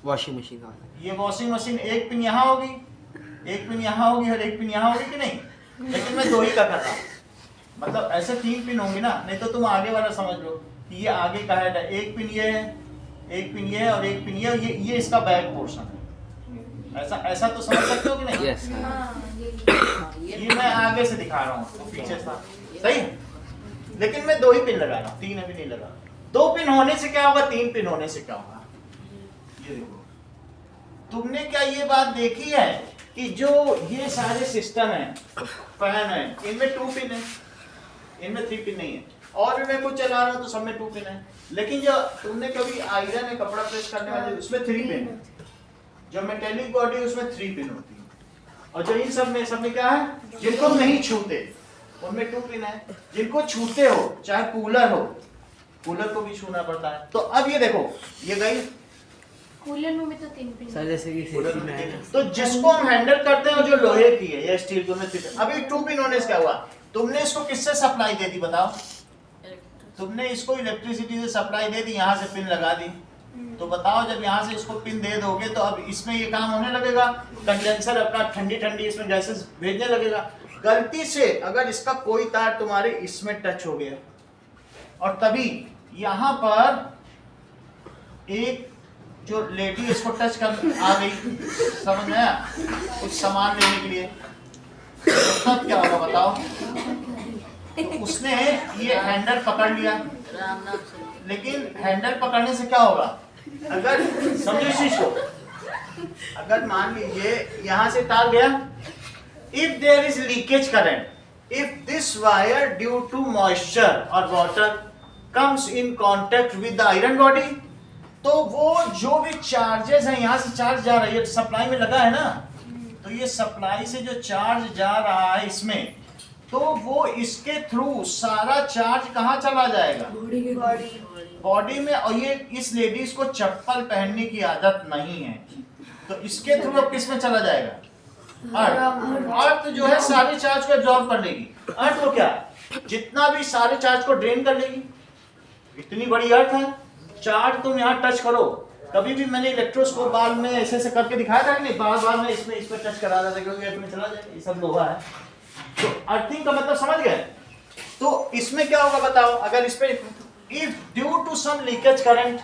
[SPEAKER 2] वॉशिंग मशीन का।
[SPEAKER 1] ये वॉशिंग मशीन। एक पिन यहाँ होगी, एक पिन यहाँ होगी और एक पिन यहाँ होगी कि नहीं, लेकिन मैं 2 ही का कर रहा हूँ। मतलब ऐसे 3 पिन होंगी ना, नहीं तो तुम आगे वाला समझ लो कि ये आगे का हेड है, एक पिन ये है, एक पिन ये है और एक पिन ये इसका बैक पोर्शन है। ऐसा तो समझ सकते हो कि नहीं?
[SPEAKER 2] Yes sir.
[SPEAKER 1] ये मैं आगे से दिखा रहा हूँ, तो पीछे था, सही है? लेकिन मैं 2 ही पिन लगा रहा हूँ, 3 अभी नहीं लगा। 2 पिन होने से क्या होगा, 3 पिन होने से क्या होगा? ये देखो, तुमने क्या ये बात देखी है कि जो ये सारे सिस्टम है, फैन है, इनमें 2 पिन है, इनमें 3 पिन नहीं है। और भी मैं कुछ चला रहा हूँ तो सब में 2 पिन है। लेकिन जो तुमने कभी आयरन है, कपड़ा प्रेस करने वाले, उसमें 3 पिन है। जो मेटेलिक बॉडी है उसमें 3 पिन होती है। और जो इन सब में क्या है, जिनको नहीं छूते उनमें 2 पिन है। जिनको छूते हो, चाहे कूलर हो, कूलर को भी छूना पड़ता है। तो अब ये देखो, ये गई
[SPEAKER 5] कूलर में भी तो 3 पिन
[SPEAKER 2] सर जैसे कि
[SPEAKER 1] कूलर
[SPEAKER 2] में है।
[SPEAKER 1] तो जिसको हम हैंडल करते हैं जो लोहे की है या स्टील को, अभी 2 पिन होने से क्या हुआ, तुमने इसको किससे सप्लाई दे दी बताओ? तुमने इसको इलेक्ट्रिसिटी से सप्लाई दे दी, यहाँ से पिन लगा दी। तो बताओ, जब यहाँ से इसको पिन दे दोगे तो अब इसमें ये काम होने लगेगा, कंडेंसर अपना ठंडी इसमें गैसेस भेजने लगेगा। गलती से अगर इसका कोई तार तुम्हारे इसमें टच हो गया और तभी यहाँ पर एक जो लेडी इसको टच कर आ गई, समझ में आया, कुछ सामान लेने के लिए, तो तब क्या होगा बताओ? तो उसने ये हैंडल पकड़ लिया,
[SPEAKER 4] राम नाम से।
[SPEAKER 1] लेकिन हैंडल पकड़ने से क्या होगा, अगर समझो इस चीज को, अगर मान लीजिए यहाँ से तार गया, if there is leakage current, if this wire due to moisture और water comes in contact with the iron body, तो वो जो भी चार्जेस हैं, यहाँ से चार्ज जा रही है, सप्लाई में लगा है ना, तो ये सप्लाई से जो चार्ज जा रहा है इसमें, तो वो इसके थ्रू सारा चार्ज कहाँ चला जाएगा, बॉडी में। और ये इस लेडीज को चप्पल पहनने की आदत नहीं है, तो इसके थ्रू अब किस में चला जाएगा, अर्थ। अर्थ जो है सारे चार्ज को एब्जॉर्ब कर लेगी। अर्थ को क्या है, जितना भी सारे चार्ज को ड्रेन कर लेगी। इतनी बड़ी अर्थ है, चार्ज तुम यहाँ टच करो, कभी भी मैंने इलेक्ट्रोस्कोप बाल में ऐसे करके दिखाया था कि नहीं, बार में इसमें टच करा देता क्योंकि इसमें चला जाएगा, ये सब लोहा है। तो अर्थिंग का मतलब समझ गए? तो इसमें क्या होगा बताओ, अगर इस पे if due to some leakage current,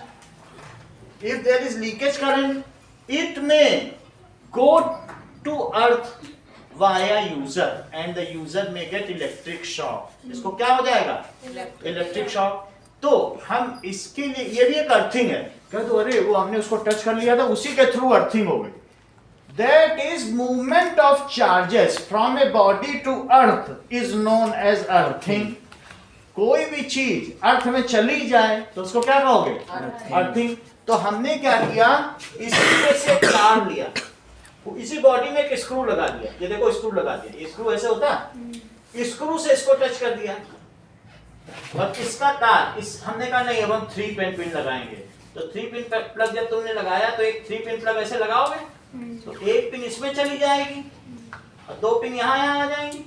[SPEAKER 1] if there is leakage current, it may go to earth via user and the user may get electric shock. इसको क्या हो जाएगा, इलेक्ट्रिक शॉक। तो हम इसके लिए, ये भी एक अर्थिंग है। क्या तो अरे वो हमने उसको टच कर लिया था, उसी के थ्रू अर्थिंग हो गई। That is movement of charges from a body to earth is known as earthing. कोई भी चीज अर्थ में चली जाए तो उसको क्या कहोगे, अर्थिंग। तो हमने क्या किया, इसमें से तार लिया, इसी बॉडी में एक स्क्रू लगा दिया, ये देखो स्क्रू लगा दिया, ये स्क्रू ऐसे होता है, स्क्रू से इसको टच कर दिया, और इसका तार हमने कहा नहीं अब हम 3 पिन लगाएंगे। तो 3 पिन प्लग जब तुमने लगाया तो एक 3 पिन प्लग ऐसे लगाओगे, तो एक पिन इसमें चली जाएगी और 2 पिन यहाँ आ जाएंगी।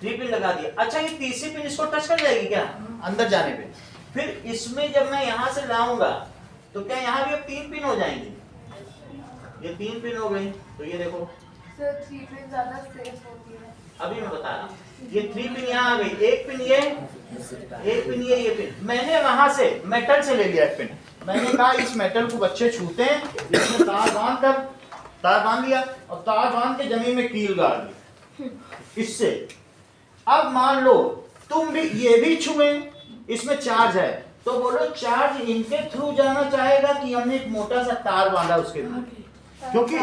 [SPEAKER 1] 3 पिन लगा दिया। अच्छा, ये तीसरी पिन इसको टच कर जाएगी क्या अंदर जाने पे? फिर इसमें जब मैं यहाँ से लाऊंगा तो क्या यहाँ भी अब 3 पिन हो जाएंगे? ये 3 पिन हो गई। तो ये देखो
[SPEAKER 5] सर 3 पिन ज्यादा सेफ होती है।
[SPEAKER 1] अभी मैं बता रहा हूँ, ये 3 पिन यहाँ आ गई, एक पिन ये, एक पिन ये पिन। मैंने वहां से मेटल से ले लिया एक पिन। मैंने कहा इस मेटल को बच्चे छूते हैं, इसमें तार बांध लिया और तार बांध के जमीन में कील गाड़ दी इससे। अब मान लो तुम भी ये भी छुए, इसमें चार्ज है, तो बोलो चार्ज इनके थ्रू जाना चाहेगा कि हमने एक मोटा सा तार बांधा उसके थ्रू? क्योंकि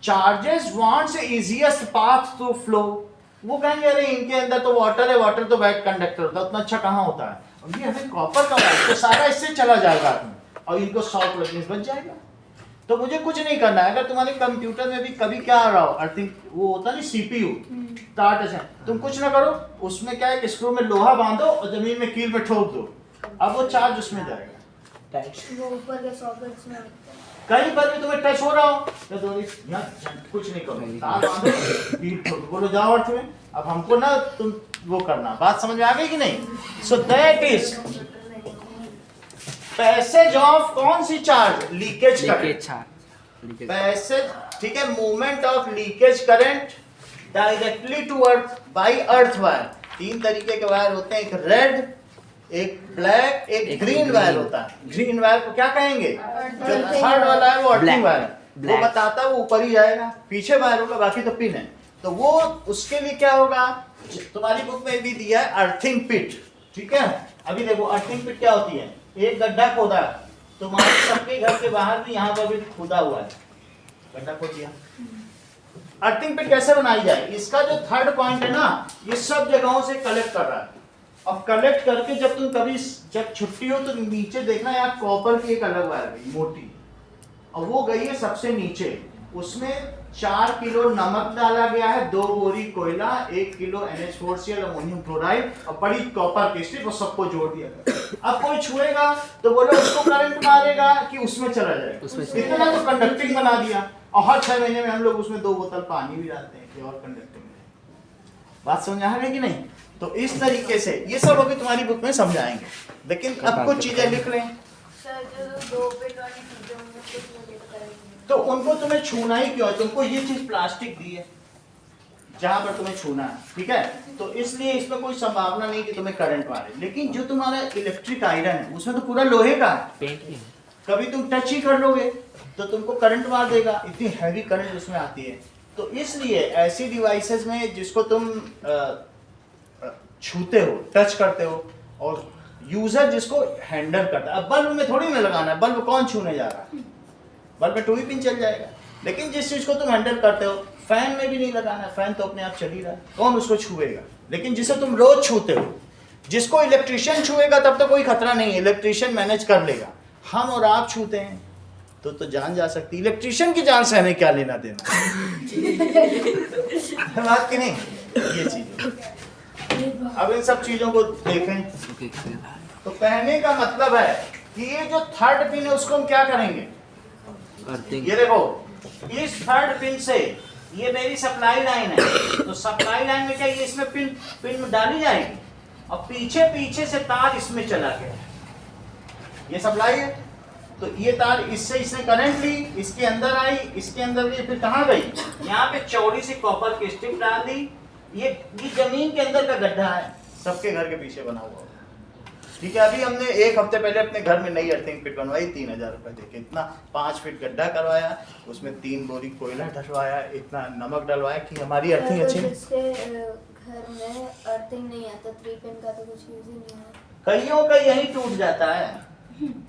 [SPEAKER 1] charges wants easiest path to flow. वो कहेंगे अरे इनके अंदर तो वाटर है, वाटर तो बैक कंडक्टर होता है, उतना अच्छा कहाँ होता है, और ये हमें कॉपर का वायर तो सारा इससे चला जाएगा और इनको शॉर्ट लगने बच जाएगा। तो मुझे कुछ नहीं करना है। अगर तुम्हारे कंप्यूटर में भी कभी क्या आ रहा हो, अर्थिंग वो होता है ना सीपीयू स्टार्ट है, तुम कुछ ना करो, उसमें क्या है स्क्रू में लोहा बांधो और जमीन में कील में ठोक दो, अब वो चार्ज उसमें जाएगा।
[SPEAKER 3] वो ऊपर के सॉकेट्स में होता है।
[SPEAKER 1] कहीं पर भी तुम्हें टच हो रहा हो तो तुम कुछ नहीं करो, तार बांधो, कील ठोक, बोलो जाओ अर्थ में। अब हमको ना तुम वो करना, बात समझ में आ गई कि नहीं? So that is passage of कौन सी चार्ज, लीकेज करंट, पैसेज, ठीक है, movement of leakage current directly to earth by earth wire. तीन तरीके के वायर होते हैं, एक रेड, एक ब्लैक, एक ग्रीन वायर होता है। ग्रीन वायर को क्या कहेंगे, जो थर्ड वाला है वो अर्थिंग वायर है, वो बताता है वो ऊपर ही जाएगा, पीछे वायर होगा, बाकी तो पिन है। तो वो उसके लिए क्या होगा, तुम्हारी बुक में भी दिया है अर्थिंग पिट, ठीक है। अभी देखो अर्थिंग पिट क्या होती है, एक गड्ढा खोदा, तुम्हारे सबके घर के बाहर भी यहाँ पर भी खोदा हुआ है, गड्ढा खोद दिया। अर्थिंग पिट कैसे बनाई जाए, इसका जो थर्ड पॉइंट है ना, ये सब जगहों से कलेक्ट कर रहा है। अब कलेक्ट करके जब तुम कभी जब छुट्टी हो तो नीचे देखना, यहाँ कॉपर की एक अलग वायर गई मोटी, और वो गई है सबसे नीचे, उसमें 4 किलो नमक डाला गया है, 2 बोरी कोयला, 1 किलो NH4Cl अमोनियम क्लोराइड और बड़ी कॉपर की स्ट्रिप, वो सबको जोड़ दिया गया। अब कोई छुएगा तो बोलो उसको करंट मारेगा कि उसमें चला जाएगा, इतना तो कंडक्टिंग बना दिया। और हर 6 महीने में हम लोग उसमें 2 बोतल पानी भी डालते हैं कि और कंडक्टिंग है। बात समझ आ रही है कि नहीं? तो इस तरीके से ये सब अभी तुम्हारी बुक में समझाएंगे, लेकिन अब कुछ चीजें लिख लें।
[SPEAKER 5] सर जो 2 पिन वाली चीजें उनमें कुछ नहीं करेंगे
[SPEAKER 1] तो उनको तुम्हें छूना ही क्यों है, तुमको ये चीज प्लास्टिक दी है जहां पर तुम्हें छूना है, ठीक है, तो इसलिए इसमें कोई संभावना नहीं कि तुम्हें करंट मारे। लेकिन जो तुम्हारा इलेक्ट्रिक आयरन है उसमें तो पूरा लोहे का है, कभी तुम टच ही कर लोगे तो तुमको करंट मार देगा, इतनी हैवी करंट उसमें आती है। तो इसलिए ऐसी डिवाइसेस में जिसको तुम छूते हो, टच करते हो, और यूजर जिसको हैंडल करता है। अब बल्ब में थोड़ी ना लगाना है, बल्ब कौन छूने जा रहा है, बल्ब में 2 ही पिन चल जाएगा। लेकिन जिस चीज को तुम हैंडल करते हो, फैन में भी नहीं लगाना, फैन तो अपने आप चल ही रहा है, कौन उसको छुएगा। लेकिन जिसे तुम रोज छूते हो, जिसको इलेक्ट्रिशियन छुएगा तब तो कोई खतरा नहीं है, इलेक्ट्रिशियन मैनेज कर लेगा। हम और आप छूते हैं तो जान जा सकती, इलेक्ट्रिशियन की जान से हमें क्या लेना देना बात की नहीं, ये चीज। अब इन सब चीजों को देखें तो कहने का मतलब है कि ये जो थर्ड पिन है उसको हम क्या करेंगे, ये देखो, इस थर्ड पिन से ये मेरी सप्लाई लाइन है, तो सप्लाई लाइन में क्या ये इसमें पिन डाली जाएगी, और पीछे पीछे से तार इसमें चला गया, ये सप्लाई है, तो ये तार इससे इसने करंट ली, इसके अंदर आई, इसके अंदर गई, फिर कहाँ गई, यहाँ पे चौड़ी सी कॉपर की स्ट्रिप डाल दी। ये जमीन के अंदर का गड्ढा है, सबके घर के पीछे बना हुआ, ठीक है। अभी हमने 1 हफ्ते पहले अपने घर में नई अर्थिंग पिट बनवाई, 3000 रुपए देके, इतना 5 फीट गड्ढा करवाया, उसमें 3 बोरी कोयला डलवाया, इतना नमक डलवाया कि हमारी अर्थिंग अच्छी।
[SPEAKER 3] जिसके घर में अर्थिंग नहीं आता, 3 पिन का तो कुछ यूज ही नहीं है।
[SPEAKER 1] कईयों का यही टूट जाता है,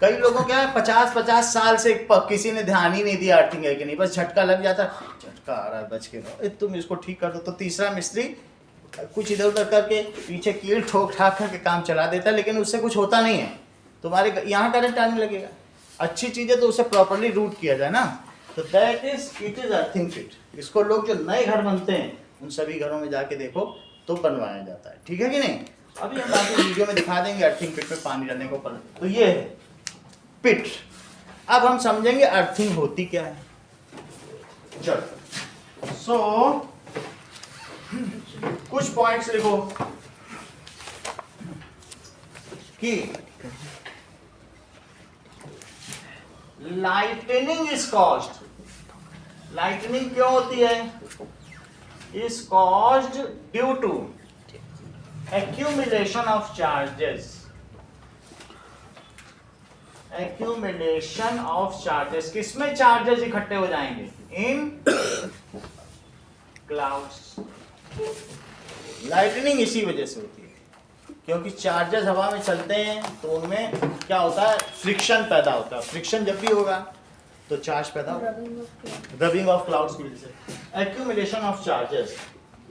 [SPEAKER 1] कई लोगों क्या है 50-50 साल से किसी ने ध्यान ही नहीं दिया अर्थिंग है कि नहीं, बस झटका लग जाता, झटका आ रहा है बच के रहो, तुम इसको ठीक कर दो, तो तीसरा मिस्त्री कुछ इधर उधर करके पीछे कील ठोक ठाक करके काम चला देता है, लेकिन उससे कुछ होता नहीं है, तुम्हारे यहाँ करंट आने लगेगा। अच्छी चीज़ें तो उसे प्रॉपर्ली रूट किया जाए ना, तो that is it is earthing pit. इसको लोग जो नए घर बनते हैं उन सभी घरों में जाके देखो तो बनवाया जाता है, ठीक है कि नहीं। अभी हम आपको वीडियो में दिखा देंगे अर्थिंग पिट में पानी डालने को, तो ये है पिट। अब हम समझेंगे अर्थिंग होती क्या है। चलो सो कुछ पॉइंट्स लिखो कि लाइटनिंग इज कॉज्ड, लाइटनिंग क्यों होती है, is caused due to accumulation of charges, accumulation of charges, किसमें चार्जेस इकट्ठे हो जाएंगे, इन क्लाउड्स। लाइटनिंग इसी वजह से होती है क्योंकि चार्जेस हवा में चलते हैं तो उनमें क्या होता है, फ्रिक्शन पैदा होता है। फ्रिक्शन जब भी होगा तो चार्ज पैदा होगा, रबिंग ऑफ क्लाउड्स की वजह से। Accumulation of charges,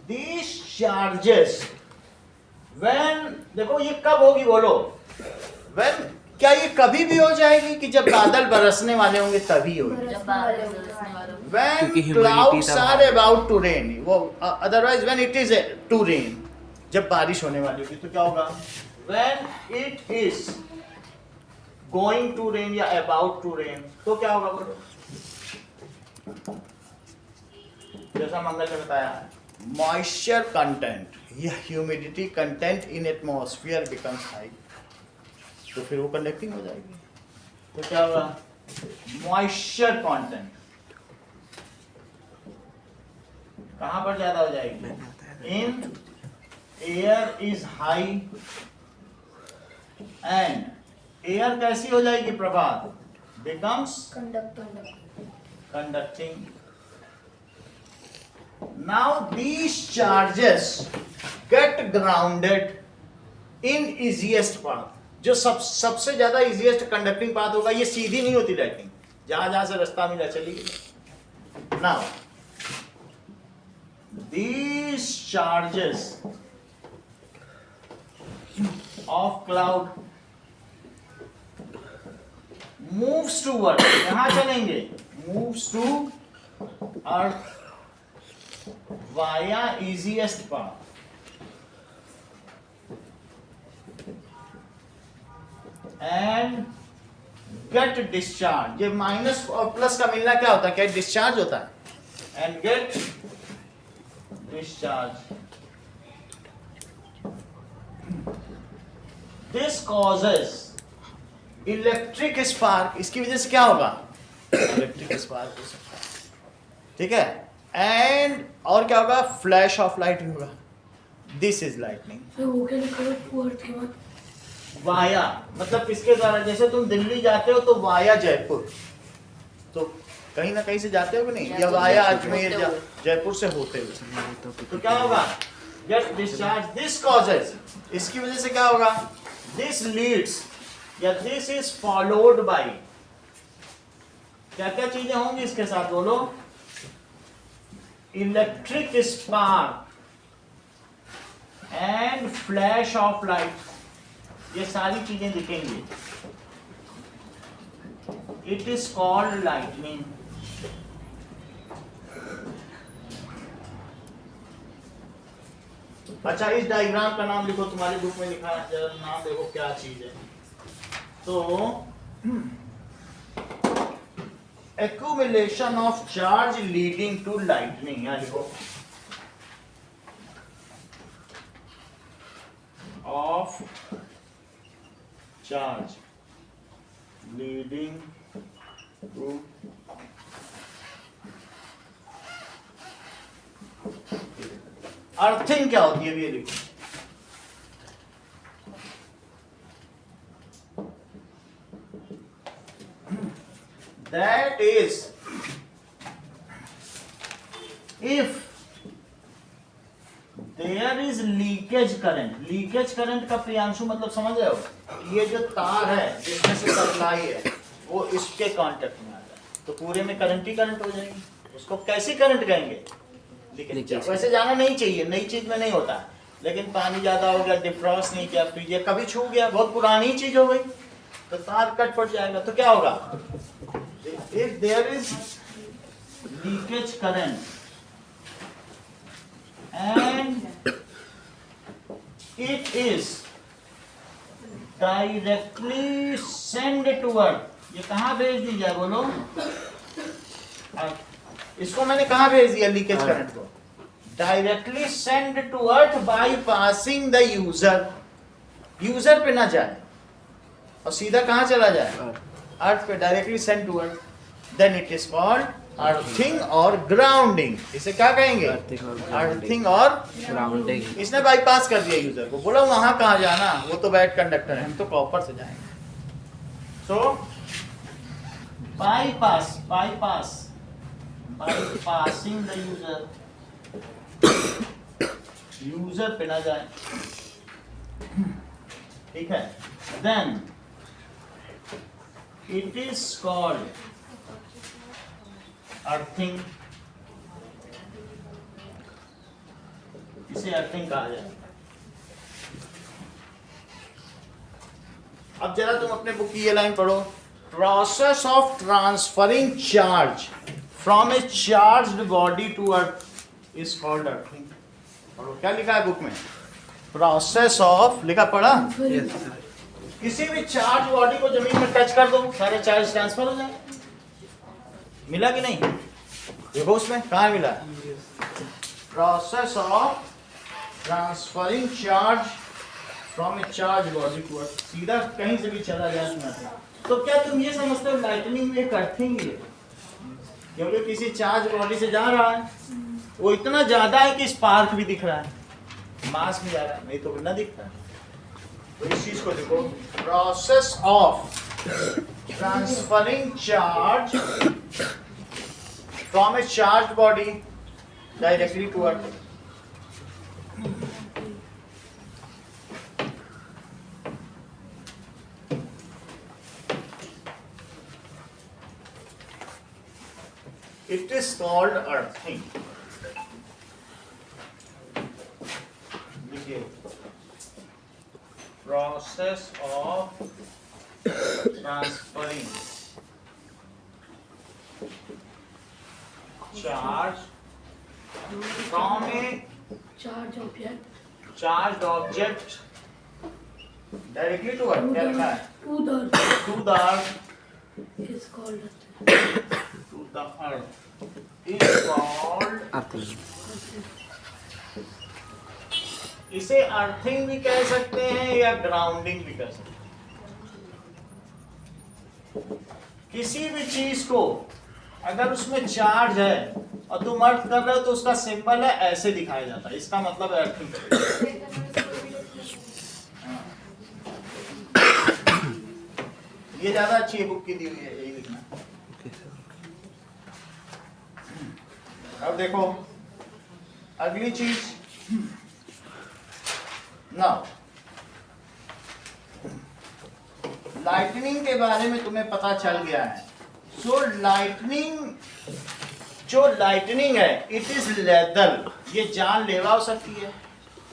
[SPEAKER 1] these charges when, देखो ये कब होगी बोलो, व्हेन, क्या ये कभी भी हो जाएगी कि जब बादल बरसने वाले होंगे तभी होगी?
[SPEAKER 4] जब बादल बरसने वाले होंगे।
[SPEAKER 1] When
[SPEAKER 2] क्योंकि humidity
[SPEAKER 1] clouds
[SPEAKER 2] तब
[SPEAKER 1] are
[SPEAKER 2] आएगी।
[SPEAKER 1] about to rain, वो otherwise when it is to rain, जब बारिश होने वाली होगी तो क्या होगा? When it is going to rain या about to rain, तो क्या होगा बोलो? जैसा मंगल ने बताया, moisture content या humidity content in atmosphere becomes high, तो फिर वो कंडक्टिंग हो जाएगी। तो क्या होगा? Moisture content कहां पर ज्यादा हो जाएगी? In air is high, and air कैसी हो जाएगी Prabhat? Becomes conducting. Now these charges get grounded in easiest path, जो सबसे ज्यादा इजीएस्ट कंडक्टिंग पाथ होगा, ये सीधी नहीं होती लाइटिंग, जहां जहां से रास्ता मिला चली गई। Now these charges of cloud moves toward, कहाँ चलेंगे? moves to earth via easiest path, and get discharge। ये माइनस और प्लस का मिलना क्या होता है? क्या डिस्चार्ज होता है? and get discharge. This causes electric spark, इसकी वजह से क्या होगा? इलेक्ट्रिक स्पार्क हो सकता है, ठीक है। एंड और क्या होगा? फ्लैश ऑफ लाइट होगा। दिस इज लाइटनिंग वाया, मतलब किसके द्वारा? जैसे तुम दिल्ली जाते हो तो वाया जयपुर, तो कहीं ना कहीं से जाते हो कि नहीं, या वाया अजमेर जयपुर से होते हुए, तो क्या होगा? Gate discharge. दिस कॉजेज, इसकी वजह से क्या होगा? दिस लीड्स या दिस इज फॉलोड बाय, क्या क्या चीजें होंगी इसके साथ बोलो? Electric spark and flash of light, ये सारी चीजें दिखेंगी। It is called lightning. अच्छा, इस डायग्राम का नाम लिखो, तुम्हारी बुक में लिखा है, जरा नाम देखो क्या चीज है। तो accumulation of charge leading to lightning, यहाँ लिखो, of charge leading to earthing क्या होती है, ये लिखो। That is, if there is leakage current, leakage current का प्रियांशु मतलब समझ रहे हो? ये जो तार है जिसमें से सप्लाई है वो इसके कांटेक्ट में आ जाए तो पूरे में करंट ही करंट हो जाएगी, उसको कैसी करंट कहेंगे? लीकेज। वैसे जाना नहीं चाहिए, नई चीज में नहीं होता, लेकिन पानी ज्यादा हो गया, डिफ्रॉस्ट नहीं किया, फ्रिज कभी छू गया, बहुत पुरानी चीज हो गई तो तार कट पड़ जाएगा, तो क्या होगा? If there is leakage current and it is directly sent toward, ये कहाँ भेज दी जाए बोलो? इसको मैंने कहाँ भेज दिया लीकेज करंट को? Directly send to earth by passing the user, user पे ना जाए और सीधा कहाँ चला जाए? अर्थ पे, directly send to earth, then it is called earthing और ग्राउंडिंग। इसे क्या कहेंगे? अर्थिंग और ग्राउंडिंग। इसने बाईपास कर दिया यूजर को, बोला वहां कहाँ जाना, वो तो बैड कंडक्टर है, हम तो कॉपर से जाएंगे। So bypass, bypass, bypassing the user पे ना जाए, ठीक है। then it is called earthing, इसे अर्थिंग कहा जाए। अब जरा तुम अपने बुक की ये लाइन पढ़ो, process of transferring charge from a charged body to earth is called earthing. पढ़ो क्या लिखा है बुक में, प्रोसेस ऑफ, लिखा पढ़ा? किसी भी चार्ज बॉडी को जमीन में टच कर दो, सारे चार्ज ट्रांसफर हो जाए। मिला कि नहीं? देखो उसमें कहाँ मिला, process of transferring charge from a charge body to earth, सीधा कहीं से भी चला जाए उसमें। तो क्या तुम ये समझते हो लाइटनिंग में एक अर्थिंग है? क्योंकि किसी चार्ज बॉडी से जा रहा है, वो इतना ज्यादा है कि स्पार्क भी दिख रहा है, मास भी जा रहा है, नहीं तो ना दिखता है। तो इस चीज को देखो, process of transferring charge from a charge body directly to earth. It is called earthing. देखिए, process of transferring charge from a charged object directly to earth, क्या लिखा है? To the earth is called
[SPEAKER 2] earthing.
[SPEAKER 1] इसे earthing भी कह सकते हैं या ग्राउंडिंग भी कह सकते हैं। किसी भी चीज को अगर उसमें चार्ज है और तुम अर्थ कर रहे हो तो उसका सिंबल है ऐसे दिखाया जाता है, इसका मतलब है अर्थिंग। ये ज्यादा अच्छी है, बुक की दी हुई है, यही लिखना। अब देखो अगली चीज, ना लाइटनिंग के बारे में तुम्हें पता चल गया है। सो लाइटनिंग, जो लाइटनिंग है, इट इज लेदल, ये जानलेवा हो सकती है।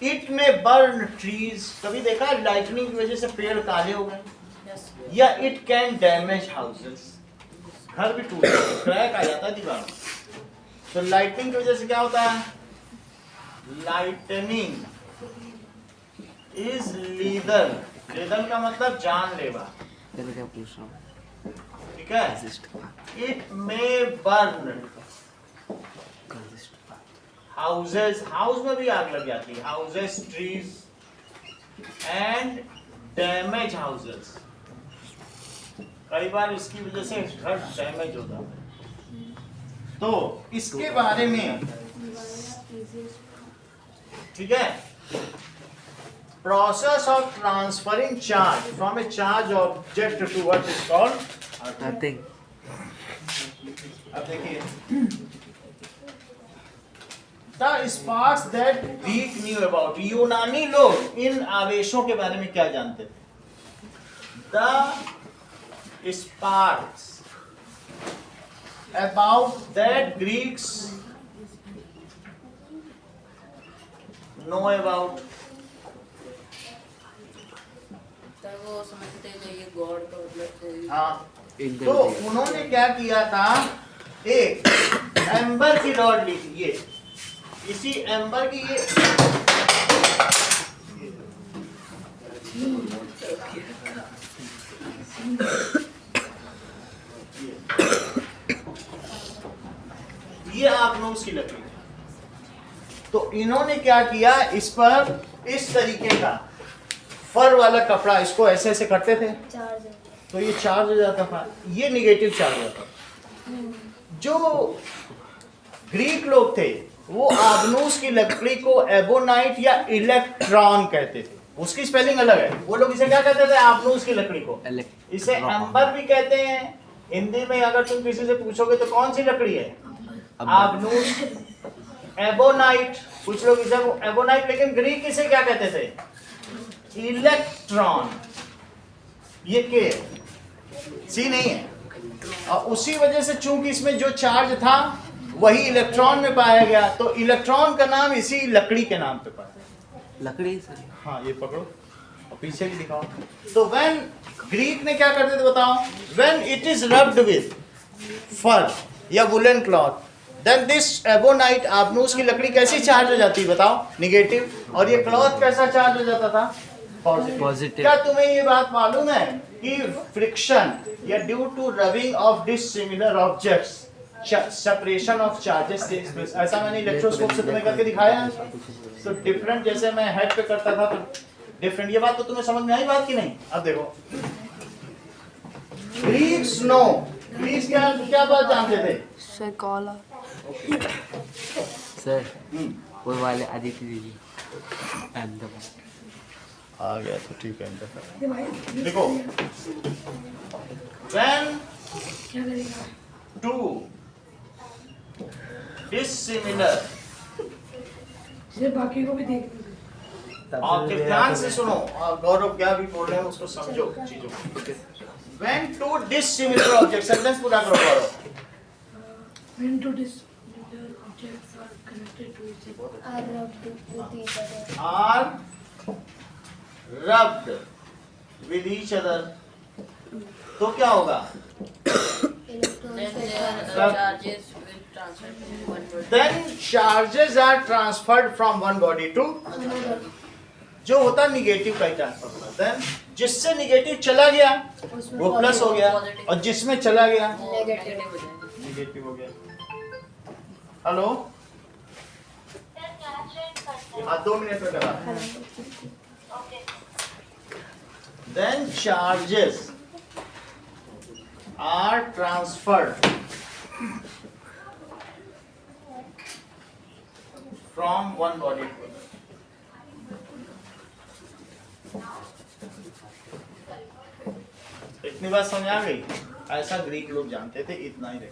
[SPEAKER 1] इट में बर्न ट्रीज, कभी देखा है लाइटनिंग की वजह से पेड़ काले हो गए? या इट कैन डैमेज हाउसेस, घर भी टूट जाते, क्रैक आ जाता है दीवार। तो लाइटनिंग की वजह से क्या होता है? लाइटनिंग इज लीदल, लीदल का मतलब जानलेवा,
[SPEAKER 2] क्या पूछ रहा हूँ?
[SPEAKER 1] ठीक है। It may burn houses, house में भी आग लग जाती है, houses, trees and damage houses, कई बार इसकी वजह से घर डैमेज होता है। तो इसके बारे में, ठीक है, process of transferring charge from a charge object to what is called
[SPEAKER 2] earthing.
[SPEAKER 1] अब देखिए, the sparks that Greek knew about, यूनानी लोग इन आवेशों के बारे में क्या जानते थे? The sparks about that Greeks know about,
[SPEAKER 4] तब वो समझते थे ये गॉड का मतलब
[SPEAKER 1] हाँ, तो उन्होंने क्या किया था, एक एम्बर की रॉड ली थी, ये इसी एम्बर की ये आगनोस की लकड़ी थी। तो इन्होंने क्या किया, इस पर इस तरीके का फर वाला कपड़ा, इसको ऐसे ऐसे करते थे,
[SPEAKER 3] चार्ज
[SPEAKER 1] तो ये चार्ज हो जाता था, ये निगेटिव चार्ज होता था। जो ग्रीक लोग थे वो आग्नोस की लकड़ी को एबोनाइट या इलेक्ट्रॉन कहते थे, उसकी स्पेलिंग अलग है। वो लोग इसे क्या कहते थे? आग्नोस की लकड़ी को, इसे एम्बर भी कहते हैं। हिंदी में अगर तुम किसी से पूछोगे तो कौन सी लकड़ी है? आग्नोस, एबोनाइट, कुछ लोग इसे एबोनाइट, लेकिन ग्रीक इसे क्या कहते थे? इलेक्ट्रॉन। ये के सी नहीं है, और उसी वजह से चूंकि इसमें जो चार्ज था वही इलेक्ट्रॉन में पाया गया, तो इलेक्ट्रॉन का नाम इसी लकड़ी के नाम पे पड़ा।
[SPEAKER 2] लकड़ी सर।
[SPEAKER 1] हाँ ये पकड़ो और पीछे भी दिखाओ। तो व्हेन ग्रीक ने क्या करते थे बताओ, when it is rubbed with fur या woollen cloth, then this ebonite आपनूस की लकड़ी कैसी चार्ज हो जाती है बताओ, निगेटिव, और ये क्लॉथ कैसा चार्ज हो जाता था, पॉजिटिव। क्या तुम्हें ये बात मालूम है कि फ्रिक्शन या due to rubbing of dissimilar objects separation of charges takes place? ऐसा मैंने इलेक्ट्रोस्कोप से तुम्हें करके दिखाया है। तो डिफरेंट, जैसे मैं हेड पे करता था तो डिफरेंट, ये बात तो तुम्हें समझ में आई बात की नहीं? अब देखो ग्रीक्स नो, ग्रीक्स क्या बात जानते थे
[SPEAKER 5] सर कॉल
[SPEAKER 2] सर वो वाले आदित्य जी अहमदाबाद
[SPEAKER 1] आ गया तो ठीक है। देखो when two dissimilar,
[SPEAKER 5] बाकी को भी देख
[SPEAKER 1] आपके ध्यान से सुनो, गौरव क्या भी बोल रहे हैं उसको समझो चीजों को। when two dissimilar objects, sentence पूरा करो गौरव।
[SPEAKER 5] when two dissimilar objects are connected to each other
[SPEAKER 3] are rubbed with each other.
[SPEAKER 1] are rubbed with each other, तो क्या होगा?
[SPEAKER 3] Electrons
[SPEAKER 4] Then
[SPEAKER 3] are
[SPEAKER 4] their charges will transfer to one body.
[SPEAKER 1] Then charges are transferred from one body to
[SPEAKER 3] another.
[SPEAKER 1] जो होता है negative का ही transfer होता है। Then जिससे निगेटिव चला गया
[SPEAKER 3] उसमें
[SPEAKER 1] वो प्लस हो गया, और जिसमें चला गया
[SPEAKER 4] वो
[SPEAKER 3] Negative.
[SPEAKER 4] negative हो जाएगा।
[SPEAKER 1] निगेटिव हो गया। हेलो हाँ 2 मिनट में करा। Then charges are transferred from one body to other. इतनी बात समझ आ गई? ऐसा ग्रीक लोग जानते थे, इतना ही रहे।